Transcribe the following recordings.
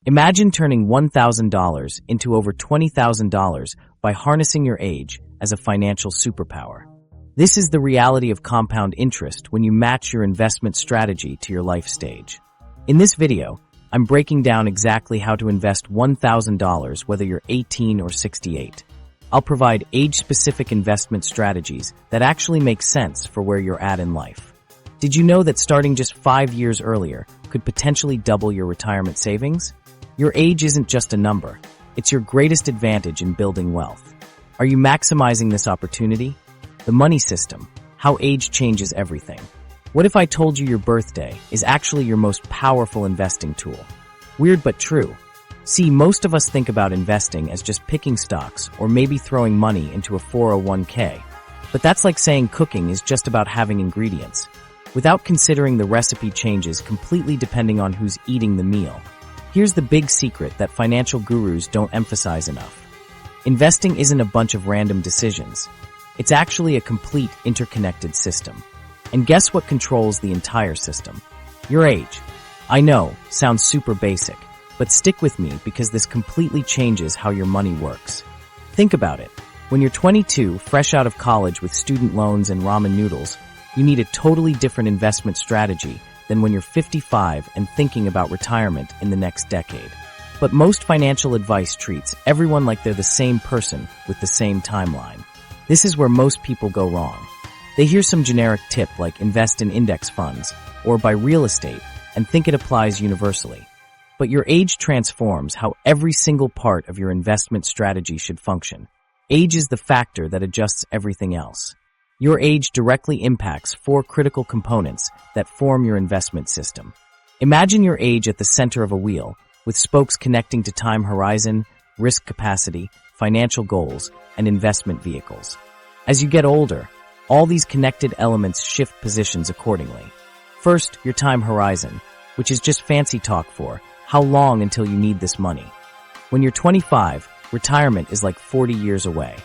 Imagine turning $1,000 into over $20,000 by harnessing your age as a financial superpower. This is the reality of compound interest when you match your investment strategy to your life stage. In this video, I'm breaking down exactly how to invest $1,000 whether you're 18 or 68. I'll provide age-specific investment strategies that actually make sense for where you're at in life. Did you know that starting just 5 years earlier could potentially double your retirement savings? Your age isn't just a number. It's your greatest advantage in building wealth. Are you maximizing this opportunity? The money system, how age changes everything. What if I told you your birthday is actually your most powerful investing tool? Weird but true. See, most of us think about investing as just picking stocks or maybe throwing money into a 401k. But that's like saying cooking is just about having ingredients, without considering the recipe changes completely depending on who's eating the meal. Here's the big secret that financial gurus don't emphasize enough. Investing isn't a bunch of random decisions. It's actually a complete interconnected system. And guess what controls the entire system? Your age. I know, sounds super basic, but stick with me because this completely changes how your money works. Think about it. When you're 22, fresh out of college with student loans and ramen noodles, you need a totally different investment strategy than when you're 55 and thinking about retirement in the next decade. But most financial advice treats everyone like they're the same person with the same timeline. This is where most people go wrong. They hear some generic tip like invest in index funds or buy real estate and think it applies universally. But your age transforms how every single part of your investment strategy should function. Age is the factor that adjusts everything else. Your age directly impacts 4 critical components that form your investment system. Imagine your age at the center of a wheel, with spokes connecting to time horizon, risk capacity, financial goals, and investment vehicles. As you get older, all these connected elements shift positions accordingly. First, your time horizon, which is just fancy talk for how long until you need this money. When you're 25, retirement is like 40 years away.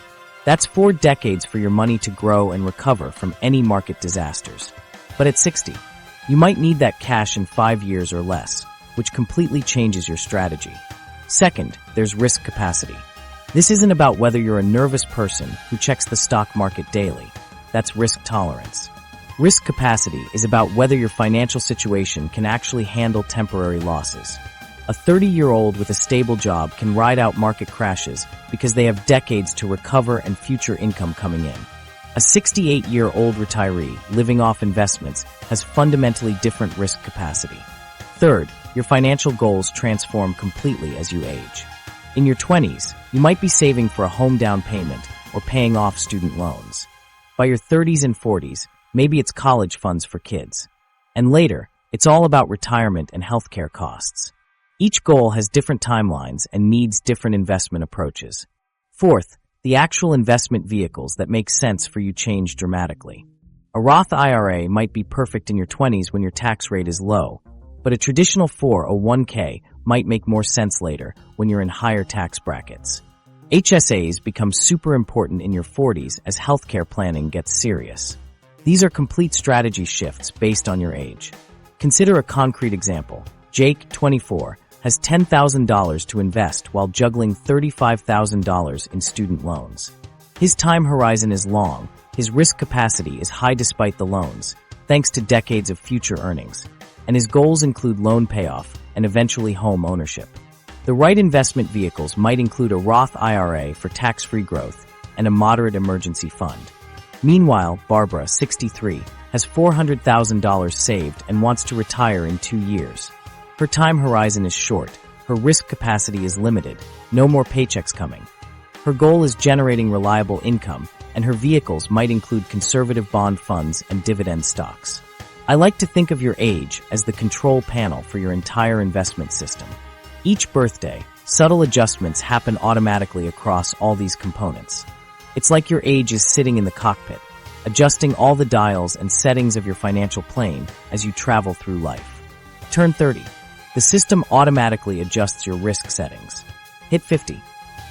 That's 4 decades for your money to grow and recover from any market disasters. But at 60, you might need that cash in 5 years or less, which completely changes your strategy. Second, there's risk capacity. This isn't about whether you're a nervous person who checks the stock market daily. That's risk tolerance. Risk capacity is about whether your financial situation can actually handle temporary losses. A 30-year-old with a stable job can ride out market crashes because they have decades to recover and future income coming in. A 68-year-old retiree living off investments has fundamentally different risk capacity. Third, your financial goals transform completely as you age. In your 20s, you might be saving for a home down payment or paying off student loans. By your 30s and 40s, maybe it's college funds for kids. And later, it's all about retirement and healthcare costs. Each goal has different timelines and needs different investment approaches. Fourth, the actual investment vehicles that make sense for you change dramatically. A Roth IRA might be perfect in your 20s when your tax rate is low, but a traditional 401k might make more sense later when you're in higher tax brackets. HSAs become super important in your 40s as healthcare planning gets serious. These are complete strategy shifts based on your age. Consider a concrete example. Jake, 24, has $10,000 to invest while juggling $35,000 in student loans. His time horizon is long, his risk capacity is high despite the loans, thanks to decades of future earnings, and his goals include loan payoff and eventually home ownership. The right investment vehicles might include a Roth IRA for tax-free growth and a moderate emergency fund. Meanwhile, Barbara, 63, has $400,000 saved and wants to retire in 2 years. Her time horizon is short, her risk capacity is limited, no more paychecks coming. Her goal is generating reliable income, and her vehicles might include conservative bond funds and dividend stocks. I like to think of your age as the control panel for your entire investment system. Each birthday, subtle adjustments happen automatically across all these components. It's like your age is sitting in the cockpit, adjusting all the dials and settings of your financial plane as you travel through life. Turn 30. The system automatically adjusts your risk settings. Hit 50.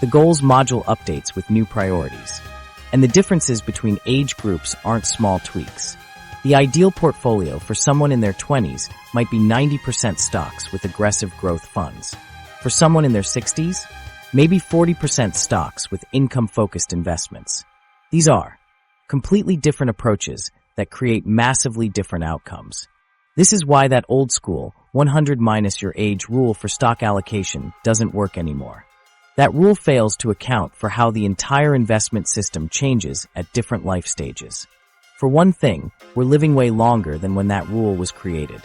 The goals module updates with new priorities. And the differences between age groups aren't small tweaks. The ideal portfolio for someone in their 20s might be 90% stocks with aggressive growth funds. For someone in their 60s, maybe 40% stocks with income-focused investments. These are completely different approaches that create massively different outcomes. This is why that old school 100 minus your age rule for stock allocation doesn't work anymore. That rule fails to account for how the entire investment system changes at different life stages. For one thing, we're living way longer than when that rule was created.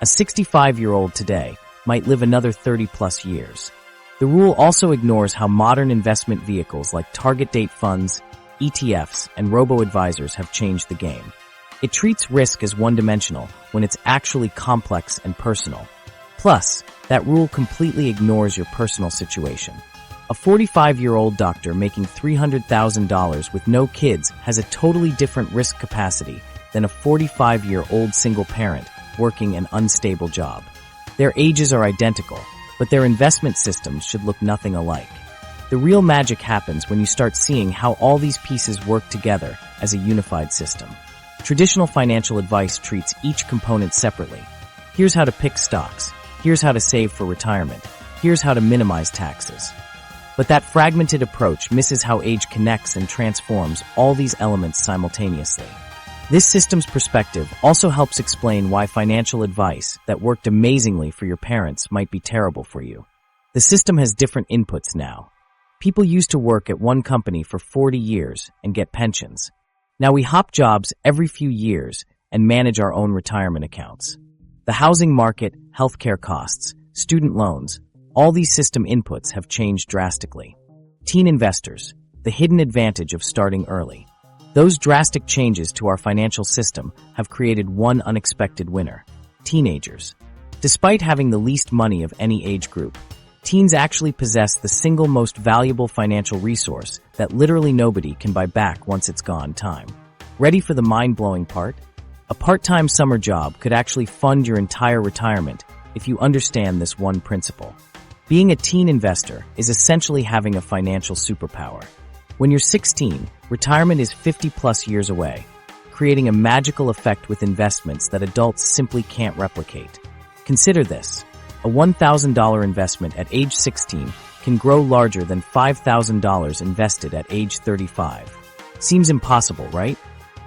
A 65-year-old today might live another 30-plus years. The rule also ignores how modern investment vehicles like target date funds, ETFs, and robo-advisors have changed the game. It treats risk as one-dimensional when it's actually complex and personal. Plus, that rule completely ignores your personal situation. A 45-year-old doctor making $300,000 with no kids has a totally different risk capacity than a 45-year-old single parent working an unstable job. Their ages are identical, but their investment systems should look nothing alike. The real magic happens when you start seeing how all these pieces work together as a unified system. Traditional financial advice treats each component separately. Here's how to pick stocks. Here's how to save for retirement. Here's how to minimize taxes. But that fragmented approach misses how age connects and transforms all these elements simultaneously. This system's perspective also helps explain why financial advice that worked amazingly for your parents might be terrible for you. The system has different inputs now. People used to work at one company for 40 years and get pensions. Now we hop jobs every few years and manage our own retirement accounts. The housing market, healthcare costs, student loans, all these system inputs have changed drastically. Teen investors, the hidden advantage of starting early. Those drastic changes to our financial system have created one unexpected winner: teenagers. Despite having the least money of any age group, teens actually possess the single most valuable financial resource that literally nobody can buy back once it's gone: time. Ready for the mind-blowing part? A part-time summer job could actually fund your entire retirement if you understand this one principle. Being a teen investor is essentially having a financial superpower. When you're 16, retirement is 50-plus years away, creating a magical effect with investments that adults simply can't replicate. Consider this: a $1,000 investment at age 16 can grow larger than $5,000 invested at age 35. Seems impossible, right?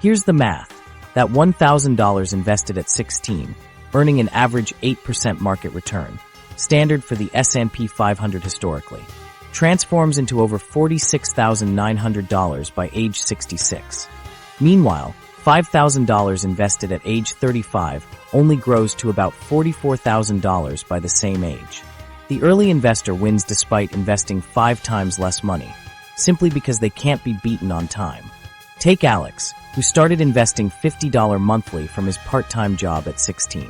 Here's the math. That $1,000 invested at 16, earning an average 8% market return, standard for the S&P 500 historically, transforms into over $46,900 by age 66. Meanwhile, $5,000 invested at age 35 only grows to about $44,000 by the same age. The early investor wins despite investing 5 times less money, simply because they can't be beaten on time. Take Alex, who started investing $50 monthly from his part-time job at 16.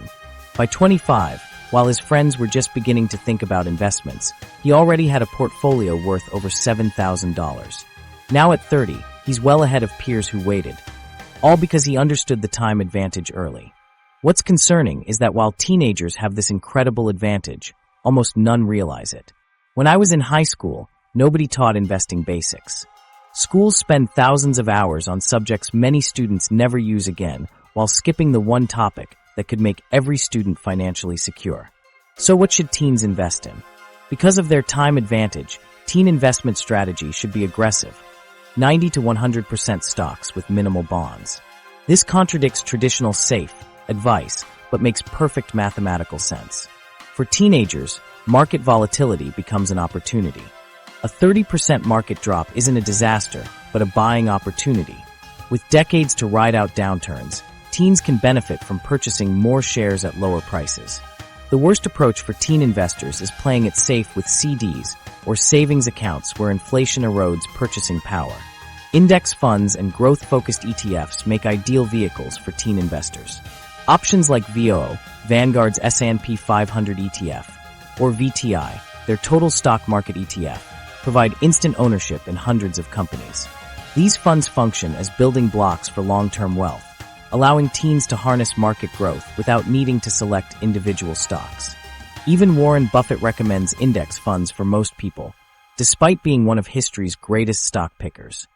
By 25, while his friends were just beginning to think about investments, he already had a portfolio worth over $7,000. Now at 30, he's well ahead of peers who waited, all because he understood the time advantage early. What's concerning is that while teenagers have this incredible advantage, almost none realize it. When I was in high school, nobody taught investing basics. Schools spend thousands of hours on subjects many students never use again, while skipping the one topic that could make every student financially secure. So what should teens invest in? Because of their time advantage, teen investment strategy should be aggressive: 90 to 100% stocks with minimal bonds. This contradicts traditional safe advice, but makes perfect mathematical sense. For teenagers, market volatility becomes an opportunity. A 30% market drop isn't a disaster, but a buying opportunity. With decades to ride out downturns, teens can benefit from purchasing more shares at lower prices. The worst approach for teen investors is playing it safe with CDs or savings accounts where inflation erodes purchasing power. Index funds and growth-focused ETFs make ideal vehicles for teen investors. Options like VOO, Vanguard's S&P 500 ETF, or VTI, their total stock market ETF, provide instant ownership in hundreds of companies. These funds function as building blocks for long-term wealth, allowing teens to harness market growth without needing to select individual stocks. Even Warren Buffett recommends index funds for most people, despite being one of history's greatest stock pickers.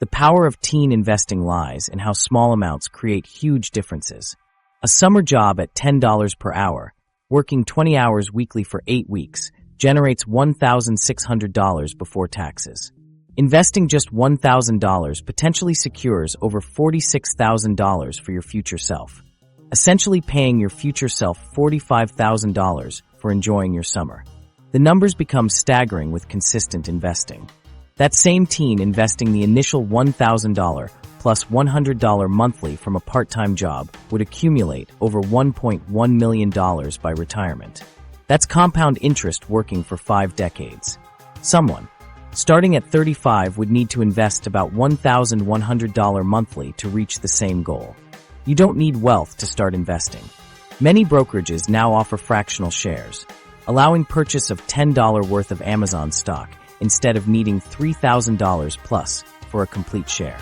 The power of teen investing lies in how small amounts create huge differences. A summer job at $10 per hour, working 20 hours weekly for 8 weeks, generates $1,600 before taxes. Investing just $1,000 potentially secures over $46,000 for your future self, essentially paying your future self $45,000 for enjoying your summer. The numbers become staggering with consistent investing. That same teen investing the initial $1,000 plus $100 monthly from a part-time job would accumulate over $1.1 million by retirement. That's compound interest working for 5 decades. Someone starting at 35 would need to invest about $1,100 monthly to reach the same goal. You don't need wealth to start investing. Many brokerages now offer fractional shares, allowing purchase of $10 worth of Amazon stock instead of needing $3,000 plus for a complete share.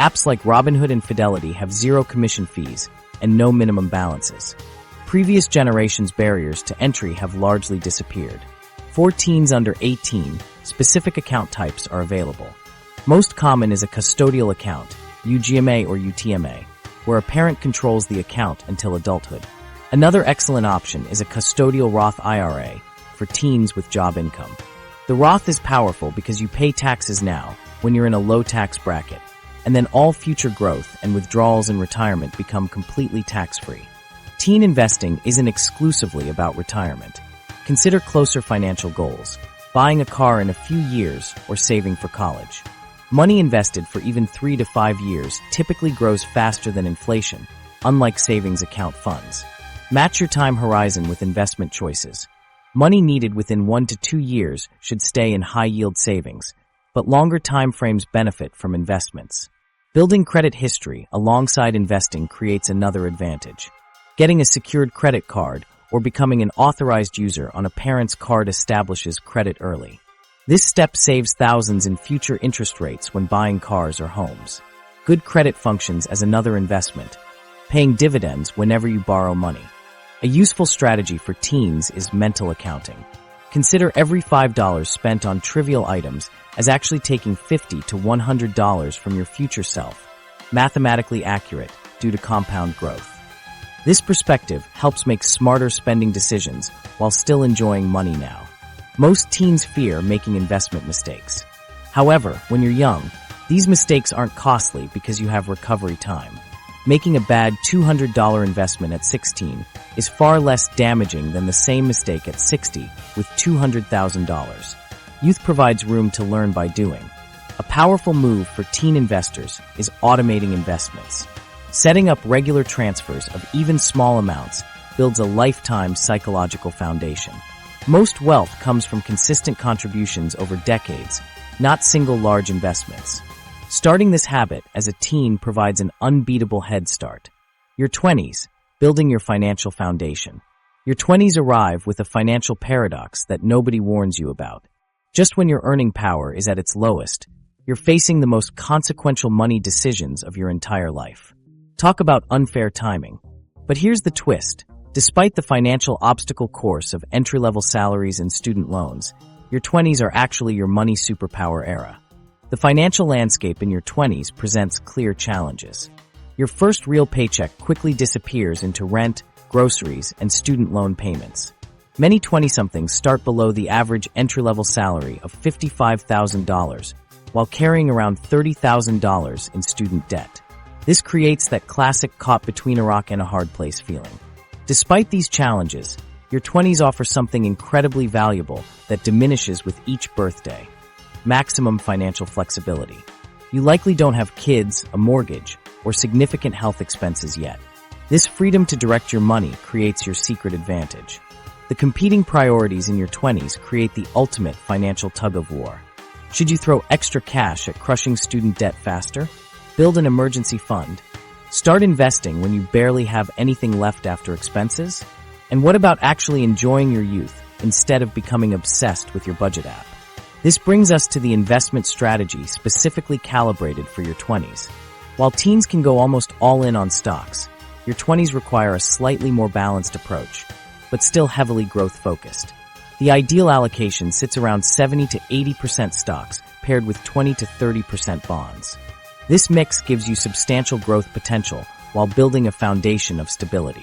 Apps like Robinhood and Fidelity have zero commission fees and no minimum balances. Previous generations' barriers to entry have largely disappeared. For teens under 18, specific account types are available. Most common is a custodial account, UGMA or UTMA, where a parent controls the account until adulthood. Another excellent option is a custodial Roth IRA for teens with job income. The Roth is powerful because you pay taxes now when you're in a low tax bracket, and then all future growth and withdrawals in retirement become completely tax-free. Teen investing isn't exclusively about retirement. Consider closer financial goals, buying a car in a few years or saving for college. Money invested for even 3 to 5 years typically grows faster than inflation, unlike savings account funds. Match your time horizon with investment choices. Money needed within 1 to 2 years should stay in high-yield savings, but longer time frames benefit from investments. Building credit history alongside investing creates another advantage. Getting a secured credit card or becoming an authorized user on a parent's card establishes credit early. This step saves thousands in future interest rates when buying cars or homes. Good credit functions as another investment, paying dividends whenever you borrow money. A useful strategy for teens is mental accounting. Consider every $5 spent on trivial items as actually taking $50 to $100 from your future self, mathematically accurate due to compound growth. This perspective helps make smarter spending decisions while still enjoying money now. Most teens fear making investment mistakes. However, when you're young, these mistakes aren't costly because you have recovery time. Making a bad $200 investment at 16 is far less damaging than the same mistake at 60 with $200,000. Youth provides room to learn by doing. A powerful move for teen investors is automating investments. Setting up regular transfers of even small amounts builds a lifetime psychological foundation. Most wealth comes from consistent contributions over decades, not single large investments. Starting this habit as a teen provides an unbeatable head start. Your 20s, building your financial foundation. Your 20s arrive with a financial paradox that nobody warns you about. Just when your earning power is at its lowest, you're facing the most consequential money decisions of your entire life. Talk about unfair timing. But here's the twist. Despite the financial obstacle course of entry-level salaries and student loans, your 20s are actually your money superpower era. The financial landscape in your 20s presents clear challenges. Your first real paycheck quickly disappears into rent, groceries, and student loan payments. Many 20-somethings start below the average entry-level salary of $55,000 while carrying around $30,000 in student debt. This creates that classic caught between a rock and a hard place feeling. Despite these challenges, your 20s offer something incredibly valuable that diminishes with each birthday: maximum financial flexibility. You likely don't have kids, a mortgage, or significant health expenses yet. This freedom to direct your money creates your secret advantage. The competing priorities in your 20s create the ultimate financial tug-of-war. Should you throw extra cash at crushing student debt faster? Build an emergency fund? Start investing when you barely have anything left after expenses? And what about actually enjoying your youth instead of becoming obsessed with your budget app? This brings us to the investment strategy specifically calibrated for your 20s. While teens can go almost all in on stocks, your 20s require a slightly more balanced approach, but still heavily growth-focused. The ideal allocation sits around 70 to 80% stocks paired with 20 to 30% bonds. This mix gives you substantial growth potential while building a foundation of stability.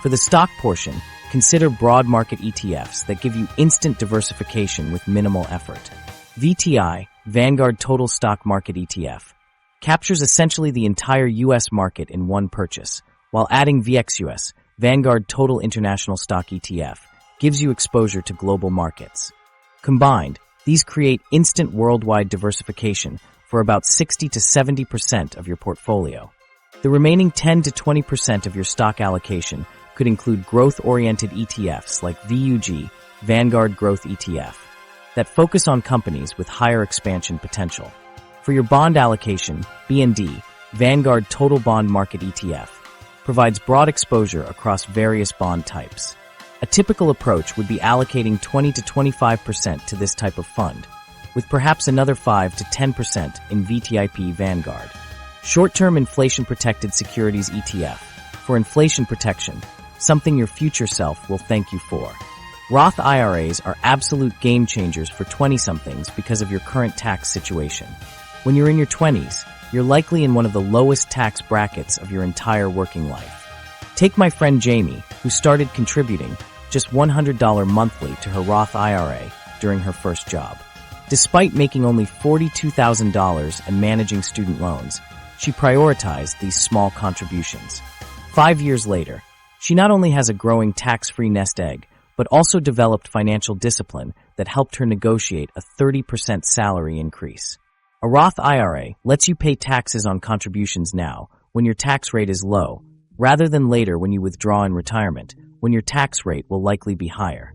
For the stock portion, consider broad market ETFs that give you instant diversification with minimal effort. VTI, Vanguard Total Stock Market ETF, captures essentially the entire U.S. market in one purchase, while adding VXUS, Vanguard Total International Stock ETF, gives you exposure to global markets. Combined, these create instant worldwide diversification for about 60 to 70% of your portfolio. The remaining 10 to 20% of your stock allocation could include growth-oriented ETFs like VUG, Vanguard Growth ETF, that focus on companies with higher expansion potential. For your bond allocation, BND, Vanguard Total Bond Market ETF, provides broad exposure across various bond types. A typical approach would be allocating 20 to 25% to this type of fund, with perhaps another 5 to 10% in VTIP Vanguard. Short-term inflation-protected securities ETF, for inflation protection, something your future self will thank you for. Roth IRAs are absolute game changers for 20-somethings because of your current tax situation. When you're in your 20s, you're likely in one of the lowest tax brackets of your entire working life. Take my friend Jamie, who started contributing just $100 monthly to her Roth IRA during her first job. Despite making only $42,000 and managing student loans, she prioritized these small contributions. 5 years later, she not only has a growing tax-free nest egg, but also developed financial discipline that helped her negotiate a 30% salary increase. A Roth IRA lets you pay taxes on contributions now, when your tax rate is low, rather than later when you withdraw in retirement, when your tax rate will likely be higher.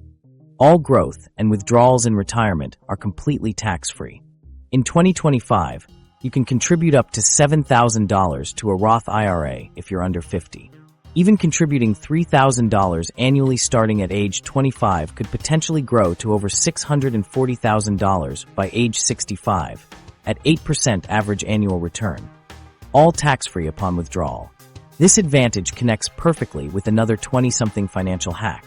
All growth and withdrawals in retirement are completely tax-free. In 2025, you can contribute up to $7,000 to a Roth IRA if you're under 50. Even contributing $3,000 annually starting at age 25 could potentially grow to over $640,000 by age 65, at 8% average annual return, all tax-free upon withdrawal. This advantage connects perfectly with another 20-something financial hack,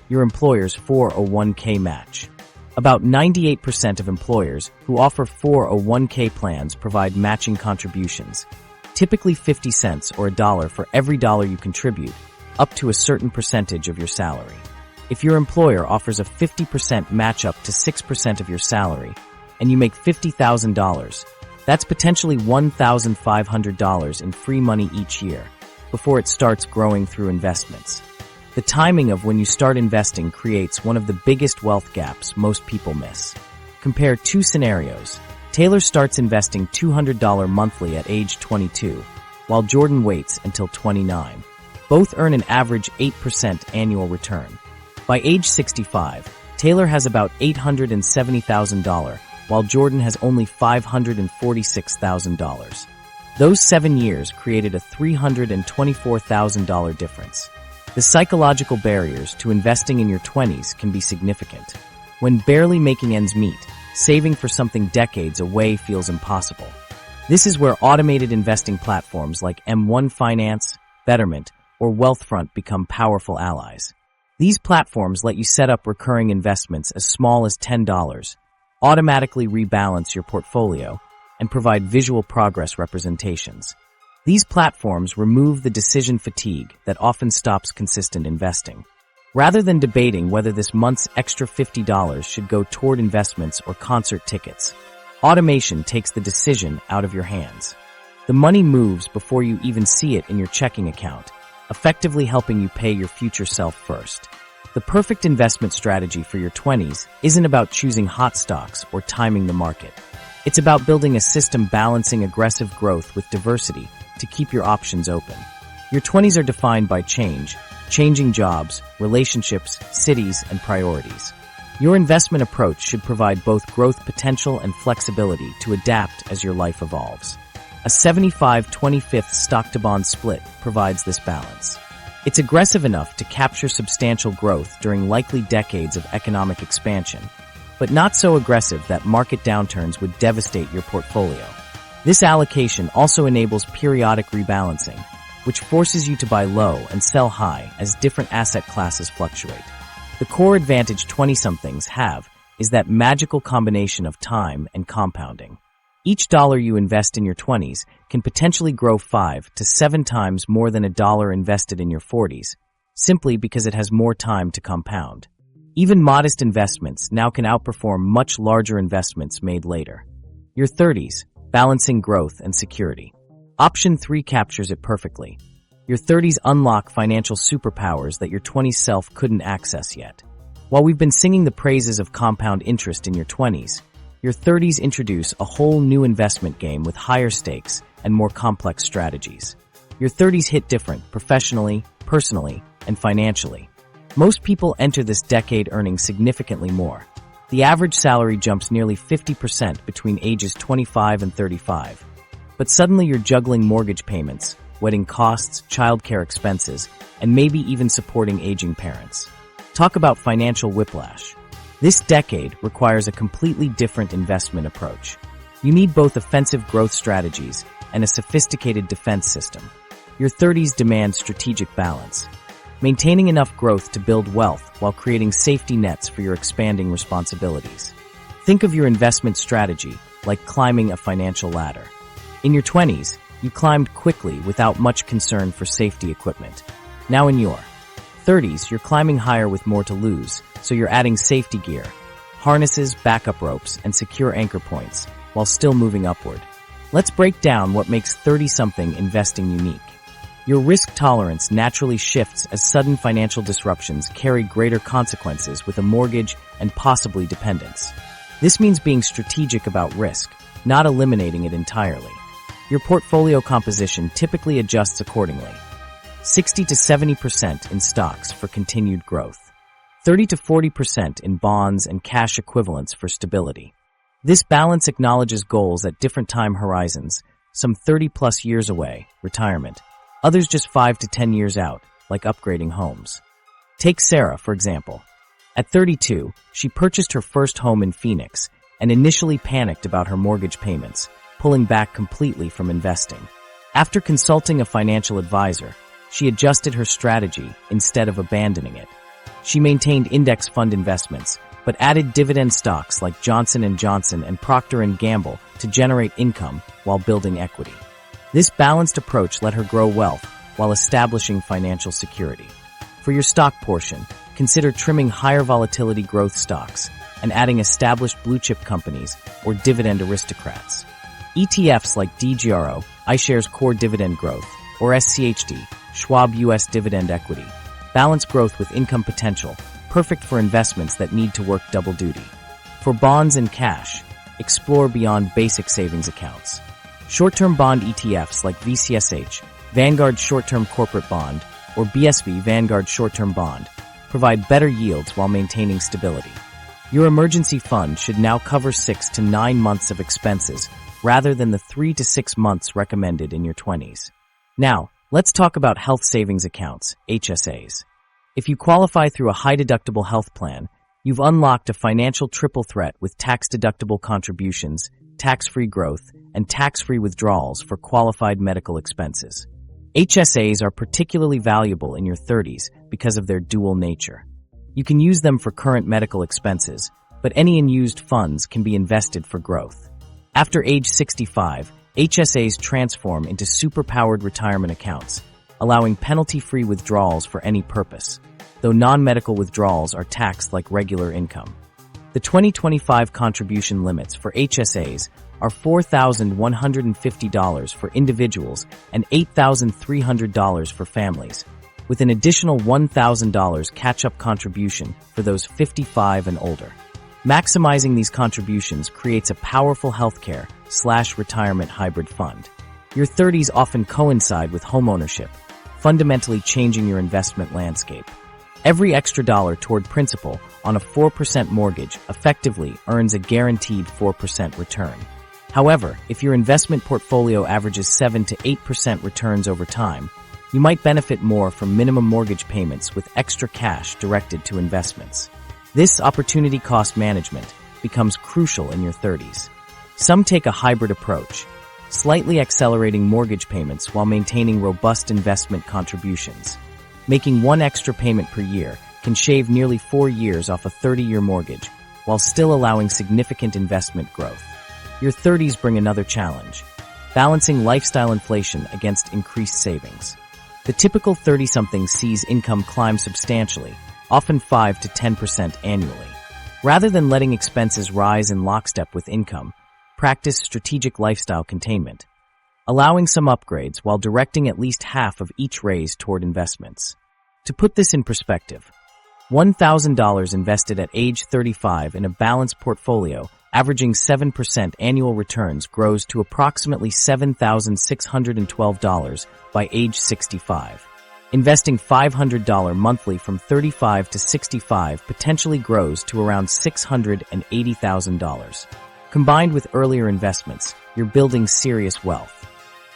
your employer's 401k match. About 98% of employers who offer 401k plans provide matching contributions, typically 50 cents or $1 for every dollar you contribute, up to a certain percentage of your salary. If your employer offers a 50% match up to 6% of your salary, and you make $50,000, that's potentially $1,500 in free money each year, before it starts growing through investments. The timing of when you start investing creates one of the biggest wealth gaps most people miss. Compare two scenarios. Taylor starts investing $200 monthly at age 22, while Jordan waits until 29. Both earn an average 8% annual return. By age 65, Taylor has about $870,000, while Jordan has only $546,000. Those 7 years created a $324,000 difference. The psychological barriers to investing in your 20s can be significant. When barely making ends meet, saving for something decades away feels impossible. This is where automated investing platforms like M1 Finance, Betterment, or Wealthfront become powerful allies. These platforms let you set up recurring investments as small as $10, automatically rebalance your portfolio, and provide visual progress representations. These platforms remove the decision fatigue that often stops consistent investing. Rather than debating whether this month's extra $50 should go toward investments or concert tickets, automation takes the decision out of your hands. The money moves before you even see it in your checking account, effectively helping you pay your future self first. The perfect investment strategy for your 20s isn't about choosing hot stocks or timing the market. It's about building a system balancing aggressive growth with diversity to keep your options open. Your 20s are defined by change, changing jobs, relationships, cities, and priorities. Your investment approach should provide both growth potential and flexibility to adapt as your life evolves. A 75-25 stock-to-bond split provides this balance. It's aggressive enough to capture substantial growth during likely decades of economic expansion, but not so aggressive that market downturns would devastate your portfolio. This allocation also enables periodic rebalancing, which forces you to buy low and sell high as different asset classes fluctuate. The core advantage 20-somethings have is that magical combination of time and compounding. Each dollar you invest in your 20s can potentially grow 5 to 7 times more than a dollar invested in your 40s, simply because it has more time to compound. Even modest investments now can outperform much larger investments made later. Your 30s, balancing growth and security. Option 3 captures it perfectly. Your 30s unlock financial superpowers that your 20s self couldn't access yet. While we've been singing the praises of compound interest in your 20s, your 30s introduce a whole new investment game with higher stakes and more complex strategies. Your 30s hit different professionally, personally, and financially. Most people enter this decade earning significantly more. The average salary jumps nearly 50% between ages 25 and 35. But suddenly you're juggling mortgage payments, wedding costs, childcare expenses, and maybe even supporting aging parents. Talk about financial whiplash. This decade requires a completely different investment approach. You need both offensive growth strategies and a sophisticated defense system. Your 30s demand strategic balance, maintaining enough growth to build wealth while creating safety nets for your expanding responsibilities. Think of your investment strategy like climbing a financial ladder. In your 20s, you climbed quickly without much concern for safety equipment. Now in your 30s, you're climbing higher with more to lose, so you're adding safety gear, harnesses, backup ropes, and secure anchor points, while still moving upward. Let's break down what makes 30-something investing unique. Your risk tolerance naturally shifts as sudden financial disruptions carry greater consequences with a mortgage and possibly dependence. This means being strategic about risk, not eliminating it entirely. Your portfolio composition typically adjusts accordingly. 60 to 70% in stocks for continued growth. 30 to 40% in bonds and cash equivalents for stability. This balance acknowledges goals at different time horizons, some 30-plus years away, retirement. Others just 5 to 10 years out, like upgrading homes. Take Sarah, for example. At 32, she purchased her first home in Phoenix and initially panicked about her mortgage payments, pulling back completely from investing. After consulting a financial advisor, she adjusted her strategy instead of abandoning it. She maintained index fund investments, but added dividend stocks like Johnson & Johnson and Procter & Gamble to generate income while building equity. This balanced approach let her grow wealth while establishing financial security. For your stock portion, consider trimming higher volatility growth stocks and adding established blue-chip companies or dividend aristocrats. ETFs like DGRO, iShares Core Dividend Growth, or SCHD, Schwab US Dividend Equity, balance growth with income potential, perfect for investments that need to work double duty. For bonds and cash, explore beyond basic savings accounts. Short-term bond ETFs like VCSH, Vanguard Short-Term Corporate Bond, or BSV Vanguard Short-Term Bond, provide better yields while maintaining stability. Your emergency fund should now cover 6 to 9 months of expenses rather than the 3 to 6 months recommended in your 20s. Now, let's talk about health savings accounts, HSAs. If you qualify through a high-deductible health plan, you've unlocked a financial triple threat with tax-deductible contributions, tax-free growth, and tax-free withdrawals for qualified medical expenses. HSAs are particularly valuable in your 30s because of their dual nature. You can use them for current medical expenses, but any unused funds can be invested for growth. After age 65, HSAs transform into superpowered retirement accounts, allowing penalty-free withdrawals for any purpose, though non-medical withdrawals are taxed like regular income. The 2025 contribution limits for HSAs are $4,150 for individuals and $8,300 for families, with an additional $1,000 catch-up contribution for those 55 and older. Maximizing these contributions creates a powerful healthcare/retirement hybrid fund. Your 30s often coincide with homeownership, fundamentally changing your investment landscape. Every extra dollar toward principal on a 4% mortgage effectively earns a guaranteed 4% return. However, if your investment portfolio averages 7 to 8% returns over time, you might benefit more from minimum mortgage payments with extra cash directed to investments. This opportunity cost management becomes crucial in your 30s. Some take a hybrid approach, slightly accelerating mortgage payments while maintaining robust investment contributions. Making one extra payment per year can shave nearly 4 years off a 30-year mortgage while still allowing significant investment growth. Your 30s bring another challenge, balancing lifestyle inflation against increased savings. The typical 30-something sees income climb substantially, often 5 to 10% annually. Rather than letting expenses rise in lockstep with income, practice strategic lifestyle containment, allowing some upgrades while directing at least half of each raise toward investments. To put this in perspective, $1,000 invested at age 35 in a balanced portfolio averaging 7% annual returns grows to approximately $7,612 by age 65. Investing $500 monthly from 35 to 65 potentially grows to around $680,000. Combined with earlier investments, you're building serious wealth.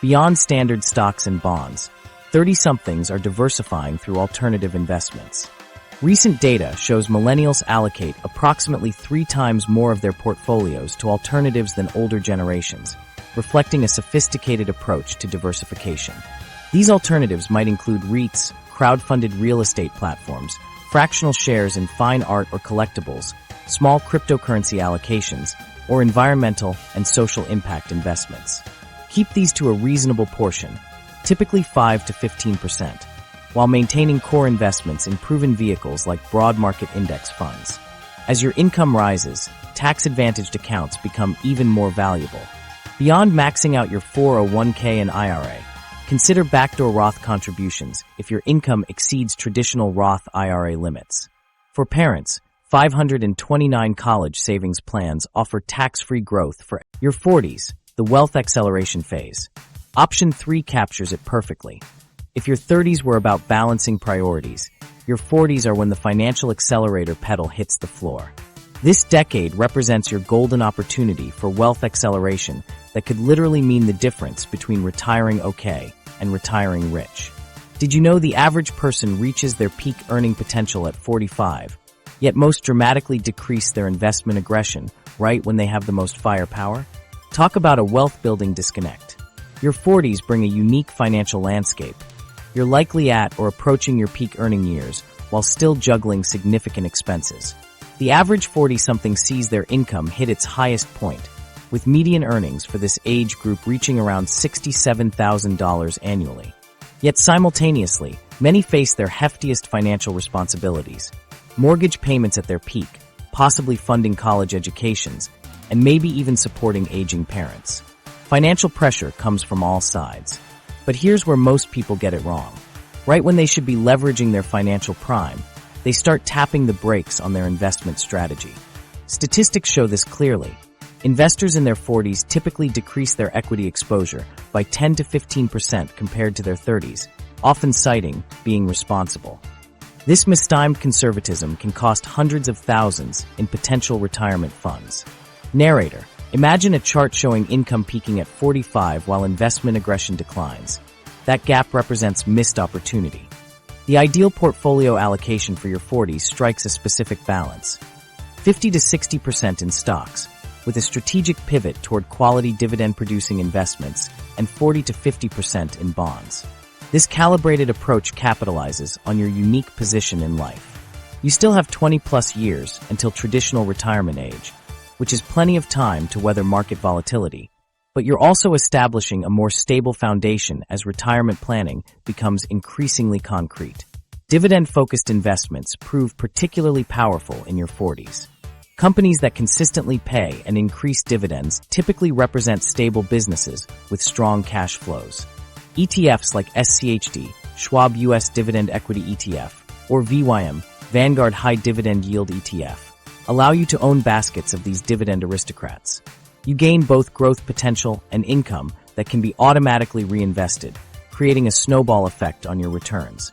Beyond standard stocks and bonds, 30-somethings are diversifying through alternative investments. Recent data shows millennials allocate approximately 3 times more of their portfolios to alternatives than older generations, reflecting a sophisticated approach to diversification. These alternatives might include REITs, crowd-funded real estate platforms, fractional shares in fine art or collectibles, small cryptocurrency allocations, or environmental and social impact investments. Keep these to a reasonable portion, typically 5 to 15%, while maintaining core investments in proven vehicles like broad market index funds. As your income rises, tax-advantaged accounts become even more valuable. Beyond maxing out your 401k and IRA, consider backdoor Roth contributions if your income exceeds traditional Roth IRA limits. For parents, 529 college savings plans offer tax-free growth for your 40s, the wealth acceleration phase. Option 3 captures it perfectly. If your 30s were about balancing priorities, your 40s are when the financial accelerator pedal hits the floor. This decade represents your golden opportunity for wealth acceleration that could literally mean the difference between retiring okay and retiring rich. Did you know the average person reaches their peak earning potential at 45, yet most dramatically decrease their investment aggression right when they have the most firepower? Talk about a wealth-building disconnect. Your 40s bring a unique financial landscape. You're likely at or approaching your peak earning years while still juggling significant expenses. The average 40-something sees their income hit its highest point, with median earnings for this age group reaching around $67,000 annually. Yet simultaneously, many face their heftiest financial responsibilities. Mortgage payments at their peak, possibly funding college educations, and maybe even supporting aging parents. Financial pressure comes from all sides. But here's where most people get it wrong. Right when they should be leveraging their financial prime, they start tapping the brakes on their investment strategy. Statistics show this clearly. Investors in their 40s typically decrease their equity exposure by 10 to 15% compared to their 30s, often citing being responsible. This mistimed conservatism can cost hundreds of thousands in potential retirement funds. Narrator: imagine a chart showing income peaking at 45 while investment aggression declines. That gap represents missed opportunity. The ideal portfolio allocation for your 40s strikes a specific balance: 50 to 60% in stocks, with a strategic pivot toward quality dividend-producing investments, and 40 to 50% in bonds. This calibrated approach capitalizes on your unique position in life. You still have 20-plus years until traditional retirement age, which is plenty of time to weather market volatility, but you're also establishing a more stable foundation as retirement planning becomes increasingly concrete. Dividend-focused investments prove particularly powerful in your 40s. Companies that consistently pay and increase dividends typically represent stable businesses with strong cash flows. ETFs like SCHD, Schwab US Dividend Equity ETF, or VYM, Vanguard High Dividend Yield ETF, allow you to own baskets of these dividend aristocrats. You gain both growth potential and income that can be automatically reinvested, creating a snowball effect on your returns.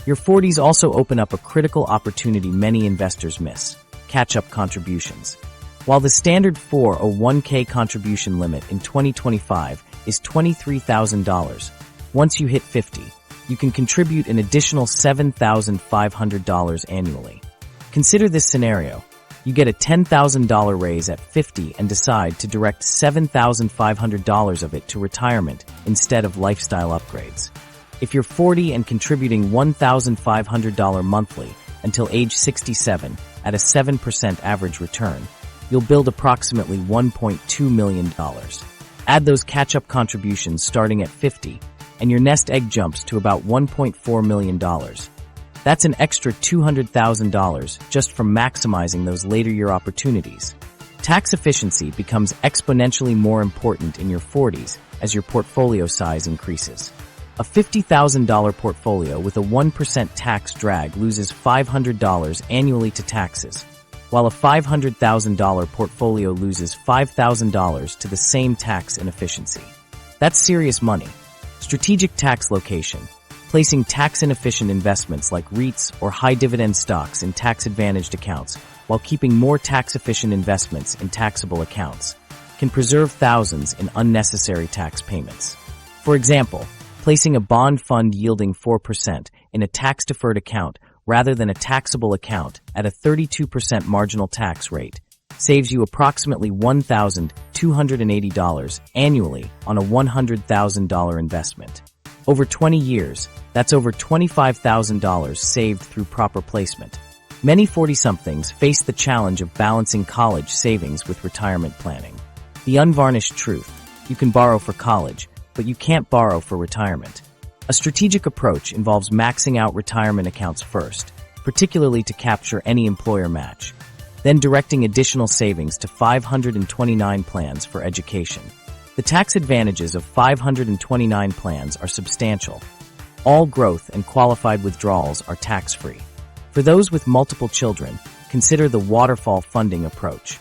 Your 40s also open up a critical opportunity many investors miss: catch-up contributions. While the standard 401k contribution limit in 2025 is $23,000, once you hit 50, you can contribute an additional $7,500 annually. Consider this scenario. You get a $10,000 raise at 50 and decide to direct $7,500 of it to retirement instead of lifestyle upgrades. If you're 40 and contributing $1,500 monthly until age 67 at a 7% average return, you'll build approximately $1.2 million. Add those catch-up contributions starting at 50, and your nest egg jumps to about $1.4 million. That's an extra $200,000 just from maximizing those later year opportunities. Tax efficiency becomes exponentially more important in your 40s as your portfolio size increases. A $50,000 portfolio with a 1% tax drag loses $500 annually to taxes, while a $500,000 portfolio loses $5,000 to the same tax inefficiency. That's serious money. Strategic tax location. Placing tax-inefficient investments like REITs or high-dividend stocks in tax-advantaged accounts while keeping more tax-efficient investments in taxable accounts can preserve thousands in unnecessary tax payments. For example, placing a bond fund yielding 4% in a tax-deferred account rather than a taxable account at a 32% marginal tax rate saves you approximately $1,280 annually on a $100,000 investment. Over 20 years, that's over $25,000 saved through proper placement. Many 40-somethings face the challenge of balancing college savings with retirement planning. The unvarnished truth: you can borrow for college, but you can't borrow for retirement. A strategic approach involves maxing out retirement accounts first, particularly to capture any employer match, then directing additional savings to 529 plans for education. The tax advantages of 529 plans are substantial. All growth and qualified withdrawals are tax-free. For those with multiple children, consider the waterfall funding approach.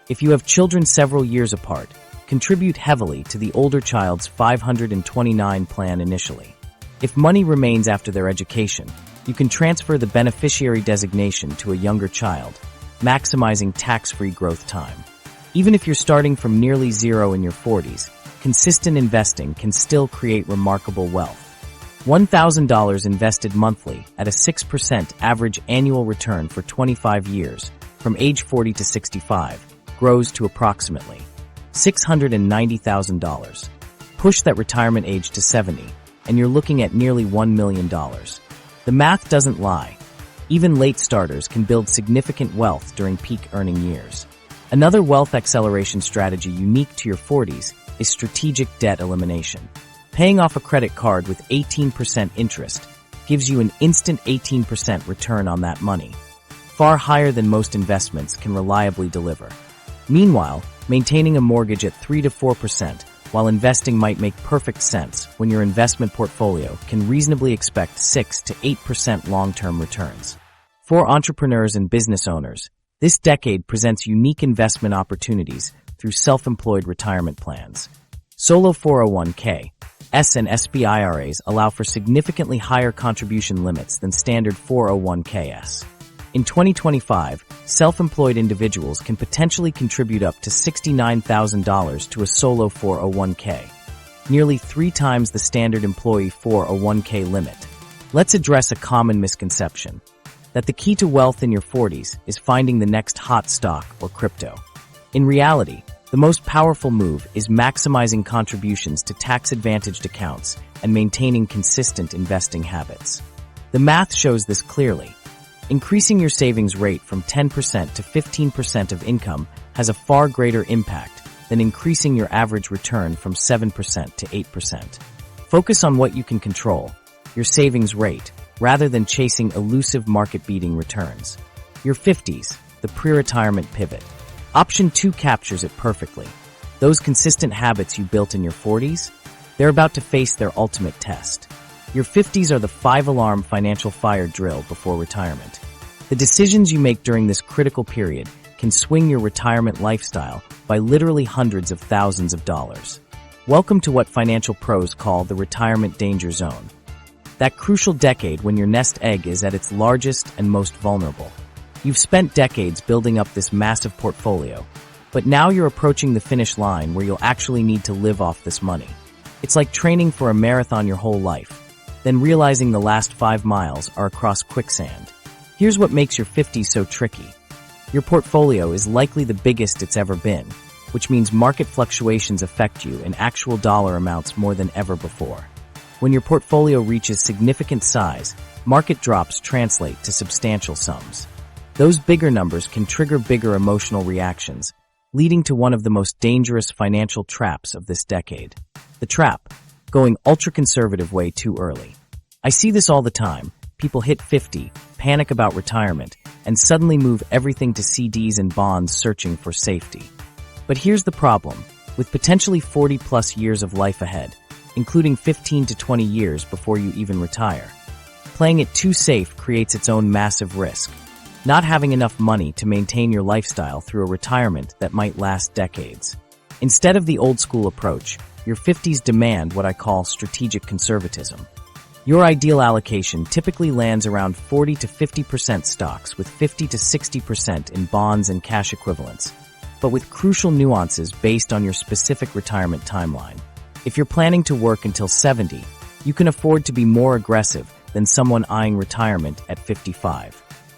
If you have children several years apart, contribute heavily to the older child's 529 plan initially. If money remains after their education, you can transfer the beneficiary designation to a younger child, maximizing tax-free growth time. Even if you're starting from nearly zero in your 40s, consistent investing can still create remarkable wealth. $1,000 invested monthly at a 6% average annual return for 25 years, from age 40 to 65, grows to approximately $690,000. Push that retirement age to 70, and you're looking at nearly $1 million. The math doesn't lie. Even late starters can build significant wealth during peak earning years. Another wealth acceleration strategy unique to your 40s is strategic debt elimination. Paying off a credit card with 18% interest gives you an instant 18% return on that money, far higher than most investments can reliably deliver. Meanwhile, maintaining a mortgage at 3 to 4% while investing might make perfect sense when your investment portfolio can reasonably expect 6 to 8% long-term returns. For entrepreneurs and business owners, this decade presents unique investment opportunities through self-employed retirement plans. Solo 401k, S and SB IRAs allow for significantly higher contribution limits than standard 401ks. In 2025, self-employed individuals can potentially contribute up to $69,000 to a solo 401k, nearly 3 times the standard employee 401k limit. Let's address a common misconception: that the key to wealth in your 40s is finding the next hot stock or crypto. In reality, the most powerful move is maximizing contributions to tax-advantaged accounts and maintaining consistent investing habits. The math shows this clearly. Increasing your savings rate from 10% to 15% of income has a far greater impact than increasing your average return from 7% to 8%. Focus on what you can control, your savings rate, rather than chasing elusive market-beating returns. Your 50s, the pre-retirement pivot. Option 2 captures it perfectly. Those consistent habits you built in your 40s, they're about to face their ultimate test. Your 50s are the 5-alarm financial fire drill before retirement. The decisions you make during this critical period can swing your retirement lifestyle by literally hundreds of thousands of dollars. Welcome to what financial pros call the retirement danger zone. That crucial decade when your nest egg is at its largest and most vulnerable. You've spent decades building up this massive portfolio, but now you're approaching the finish line where you'll actually need to live off this money. It's like training for a marathon your whole life, then realizing the last 5 miles are across quicksand. Here's what makes your 50s so tricky. Your portfolio is likely the biggest it's ever been, which means market fluctuations affect you in actual dollar amounts more than ever before. When your portfolio reaches significant size, market drops translate to substantial sums. Those bigger numbers can trigger bigger emotional reactions, leading to one of the most dangerous financial traps of this decade. The trap: going ultra-conservative way too early. I see this all the time. People hit 50, panic about retirement, and suddenly move everything to CDs and bonds searching for safety. But here's the problem. With potentially 40-plus years of life ahead, including 15 to 20 years before you even retire, playing it too safe creates its own massive risk. Not having enough money to maintain your lifestyle through a retirement that might last decades. Instead of the old-school approach, your 50s demand what I call strategic conservatism. Your ideal allocation typically lands around 40 to 50% stocks with 50 to 60% in bonds and cash equivalents, but with crucial nuances based on your specific retirement timeline. If you're planning to work until 70, you can afford to be more aggressive than someone eyeing retirement at 55.